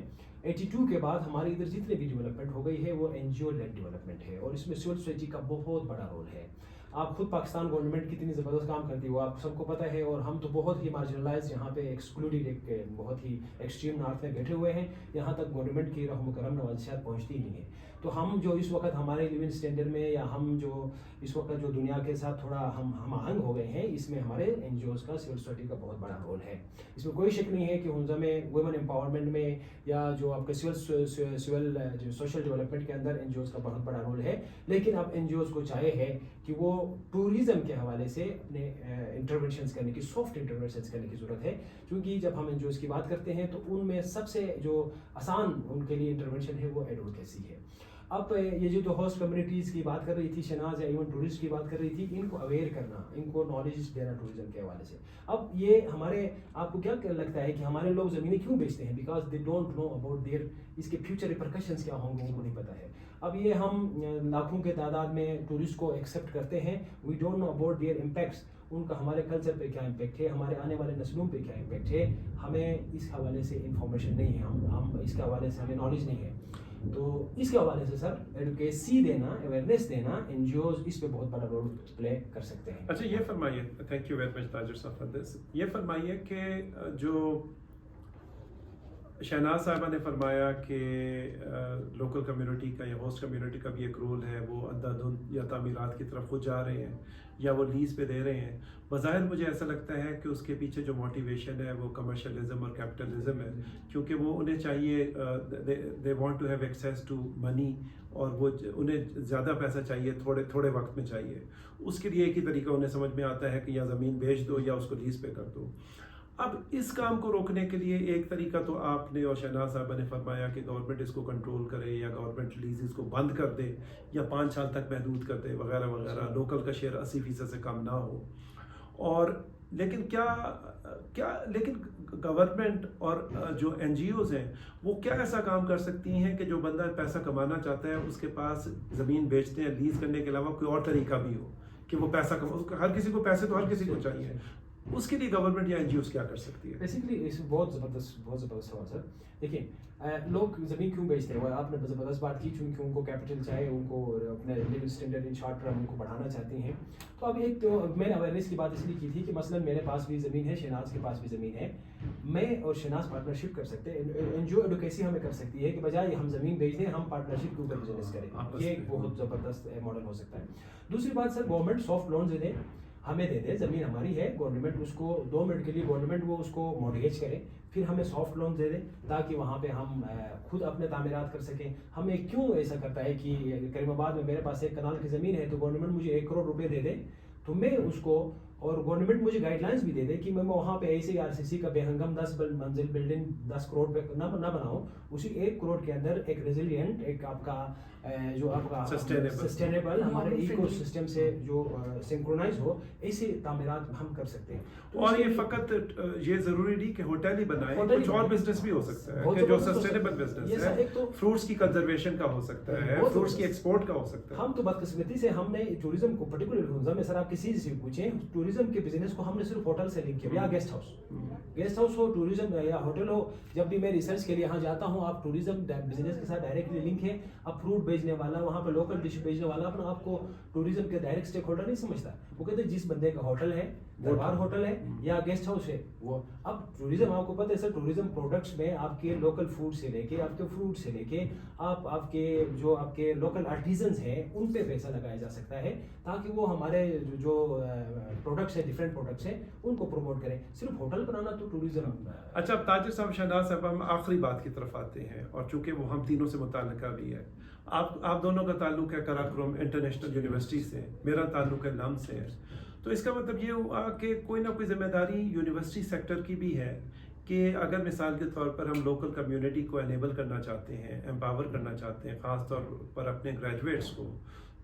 82 کے بعد ہماری ادھر جتنے بھی ڈیولپمنٹ ہو گئی ہے وہ NGO لیڈ ڈیولپمنٹ ہے, اور اس میں سول سوسائٹی کا بہت بڑا رول ہے. آپ خود پاکستان گورنمنٹ کتنی زبردست کام کرتی ہے وہ آپ سب کو پتہ ہے, اور ہم تو بہت ہی مارجنلائز یہاں پہ ایکسکلوڈیڈ ایک بہت ہی ایکسٹریم نارتھ میں بیٹھے ہوئے ہیں. یہاں تک گورنمنٹ کی رحم و کرم نوازشات پہنچتی ہی نہیں ہے. تو ہم جو اس وقت ہمارے لیونگ اسٹینڈرڈ میں یا ہم جو اس وقت جو دنیا کے ساتھ تھوڑا ہم آہنگ ہو گئے ہیں، اس میں ہمارے این جی اوز کا سول سوسائٹی کا بہت بڑا رول ہے. اس میں کوئی شک نہیں ہے کہ ہنزا میں ویمن امپاورمنٹ میں یا جو آپ کے سوشل ڈیولپمنٹ کے اندر این جی اوز کا بہت بڑا رول ہے. لیکن اب این جی اوز کو چاہیے ہے کہ وہ ٹوریزم کے حوالے سے اپنے انٹرونشنس کرنے کی، سافٹ انٹرونشنس کرنے کی ضرورت ہے. کیونکہ جب ہم این جی اوز کی بات کرتے ہیں تو ان میں سب سے جو آسان ان کے لیے انٹرونشن ہے وہ ایڈوکیسی ہے. اب یہ جو ہوسٹ کمیونٹیز کی بات کر رہی تھی شہناز، یا ایون ٹورسٹ کی بات کر رہی تھی، ان کو اویئر کرنا، ان کو نالج دینا ٹوریزم کے حوالے سے. اب یہ ہمارے، آپ کو کیا لگتا ہے کہ ہمارے لوگ زمینیں کیوں بیچتے ہیں؟ Because they don't know about their, اس کے فیوچر ریپرکشنس کیا ہوں گے ان کو نہیں پتہ ہے. اب یہ ہم لاکھوں کے تعداد میں ٹورسٹ کو ایکسیپٹ کرتے ہیں، we don't know about their impacts, ان کا ہمارے کلچر پہ کیا امپیکٹ ہے، ہمارے آنے والے نسلوں پہ کیا امپیکٹ ہے. ہمیں اس حوالے سے انفارمیشن نہیں ہے، ہم اس کے حوالے سے ہمیں نالج نہیں ہے. تو اس کے حوالے سے سر ایڈوکیسی دینا، اویئرنیس دینا، این جی اوز اس پہ بہت بڑا رول پلے کر سکتے ہیں. اچھا یہ فرمائیے، تھینک یو ویری مچ تاجر صاحب فار دس. یہ فرمائیے کہ جو شہناز صاحبہ نے فرمایا کہ لوکل کمیونٹی کا یا ہوسٹ کمیونٹی کا بھی ایک رول ہے، وہ اندھا دھند یا تعمیرات کی طرف خود جا رہے ہیں یا وہ لیز پہ دے رہے ہیں. بظاہر مجھے ایسا لگتا ہے کہ اس کے پیچھے جو موٹیویشن ہے وہ کمرشلزم اور کیپٹلزم ہے، کیونکہ وہ انہیں چاہیے، they want to have access to money, اور وہ انہیں زیادہ پیسہ چاہیے تھوڑے وقت میں چاہیے. اس کے لیے ایک ہی طریقہ انہیں سمجھ میں آتا ہے کہ یا زمین بیچ دو یا اس کو لیز پہ کر دو. اب اس کام کو روکنے کے لیے ایک طریقہ تو آپ نے اور شہناز صاحبہ نے فرمایا کہ گورنمنٹ اس کو کنٹرول کرے یا گورنمنٹ لیزز کو بند کر دے یا 5 سال تک محدود کر دے وغیرہ وغیرہ، لوکل کا شیئر 80% سے کم نہ ہو. اور لیکن لیکن گورنمنٹ اور جو این جی اوز ہیں وہ کیا ایسا کام کر سکتی ہیں کہ جو بندہ پیسہ کمانا چاہتا ہے اس کے پاس زمین بیچتے ہیں لیز کرنے کے علاوہ کوئی اور طریقہ بھی ہو کہ وہ پیسہ ہر کسی کو پیسے تو ہر کسی کو چاہیے، اس کے لیے گورنمنٹ یا این جی اوز کیا کر سکتی ہے؟ بیسیکلی اس بہت زبردست سوال سر. دیکھیں لوگ زمین کیوں بیچتے ہیں، وہ آپ نے زبردست بات کی، چونکہ ان کو کیپٹل چاہے، ان کو اپنے living standard in short term ان کو بڑھانا چاہتی ہیں. تو اب ایک تو میں نے اویئرنیس کی بات اس لیے کی تھی کہ مثلا میرے پاس بھی زمین ہے، شہناز کے پاس بھی زمین ہے، میں اور شہناز پارٹنرشپ کر سکتے ہیں. این جی او ایڈوکیسی ہمیں کر سکتی ہے کہ بجائے ہم زمین بیچ دیں ہم پارٹنرشپ کے اوپر بزنس کریں. یہ ایک بہت زبردست ماڈل ہو سکتا ہے. دوسری بات سر، گورنمنٹ سافٹ لونز دے دے، ہمیں دے دے، زمین ہماری ہے، گورنمنٹ اس کو 2 منٹ کے لیے گورنمنٹ وہ اس کو مورگیج کرے، پھر ہمیں سافٹ لون دے دے تاکہ وہاں پہ ہم خود اپنے تعمیرات کر سکیں. ہمیں کیوں ایسا کرتا ہے کہ کریم آباد میں میرے پاس 1 کنال کی زمین ہے تو گورنمنٹ مجھے 1 کروڑ روپے دے دے، تو میں اس کو، اور گورنمنٹ مجھے گائیڈ لائنس بھی دے دے کہ میں وہاں پہ ایسے آر سی سی کا بے ہنگم 10 منزل بلڈنگ 10 کروڑ پہ نہ بناؤں، اسی 1 کروڑ کے اندر ایک ریزیلینٹ، ایک آپ کا جو آپ کا سسٹینیبل ہمارے ایکو سسٹم سے جو سنکرونائز ہو، ایسی تعمیرات ہم کر سکتے ہیں. اور یہ فقط یہ ضروری نہیں کہ ہوٹل ہی بنائے، کچھ اور بزنس بھی ہو سکتا ہے کہ جو سسٹینیبل بزنس ہے، فروٹس کی کنزرویشن کا ہو سکتا ہے، فروٹس کی ایکسپورٹ کا ہو سکتا ہے. ہم تو بدقسمتی سے ہم نے ٹوریزم کو پرٹیکولر ہنزا میں سر آپ کسی سے پوچھیں، ٹوریزم کے بزنس کو ہم نے صرف ہوٹل سے لنک کیا، یا گیسٹ ہاؤس ہو، ٹوریزم یا ہوٹل ہو. جب بھی میں ریسرچ کے لیے یہاں جاتا ہوں، آپ ٹوریزم بزنس کے ساتھ ڈائریکٹلی لنک ہے. اب فروٹ بیچنے والا، وہاں پہ لوکل ڈش بیچنے والا اپنا آپ کو ٹوریزم کے ڈائریکٹ اسٹیک ہولڈر نہیں سمجھتا. وہ کہتے ہیں جس بندے کا ہوٹل ہے، دربار ہوٹل ہے یا گیسٹ ہاؤس ہے وہ. اب ٹوریزم آپ کو پتہ ہے سر، ٹوریزم پروڈکٹس میں آپ کے لوکل فوڈ سے لے کے، آپ کے فروٹ سے لے کے، آپ کے جو آپ کے لوکل آرٹیزنس ہیں ان پہ پیسہ لگایا جا سکتا ہے تاکہ وہ ہمارے جو پروڈکٹس ہیں، ڈفرینٹ پروڈکٹس ہیں، ان کو پروموٹ کریں. صرف ہوٹل بنانا تو ٹوریزم. اچھا اب تاجر صاحب، شہناز صاحب، ہم آخری بات کی طرف آتے ہیں، اور چونکہ وہ ہم تینوں سے متعلقہ بھی ہے. آپ دونوں کا تعلق ہے قراقرم انٹرنیشنل یونیورسٹی سے، میرا تعلق ہے لم سے. تو اس کا مطلب یہ ہوا کہ کوئی نہ کوئی ذمہ داری یونیورسٹی سیکٹر کی بھی ہے کہ اگر مثال کے طور پر ہم لوکل کمیونٹی کو انیبل کرنا چاہتے ہیں، امپاور کرنا چاہتے ہیں، خاص طور پر اپنے گریجویٹس کو،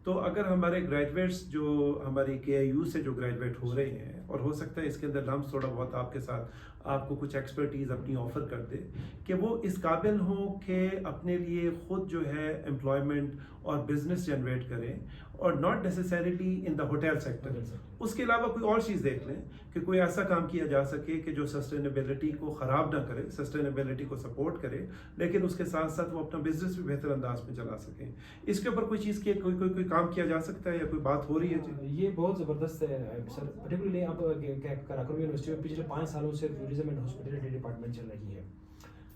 تو اگر ہمارے گریجویٹس جو ہماری کے آئی یو سے جو گریجویٹ ہو رہے ہیں، اور ہو سکتا ہے اس کے اندر لمس تھوڑا بہت آپ کے ساتھ آپ کو کچھ ایکسپرٹیز اپنی آفر کر دے کہ وہ اس قابل ہوں کہ اپنے لیے خود جو ہے امپلائمنٹ اور بزنس جنریٹ کریں، اور not necessarily in the hotel sector. اس کے علاوہ کوئی اور چیز دیکھ لیں کہ کوئی ایسا کام کیا جا سکے کہ جو سسٹینیبلٹی کو خراب نہ کرے، سسٹینیبلٹی کو سپورٹ کرے، لیکن اس کے ساتھ ساتھ وہ اپنا بزنس بھی بہتر انداز میں چلا سکیں. اس کے اوپر کوئی چیز کی کوئی کام کیا جا سکتا ہے یا کوئی بات ہو رہی ہے؟ جی یہ بہت زبردست ہے سر. پرٹیکولرلی اب قراقرم یونیورسٹی میں پچھلے 5 سالوں سے ٹوریزم اینڈ ہاسپٹیلٹی ڈپارٹمنٹ چل رہی ہے.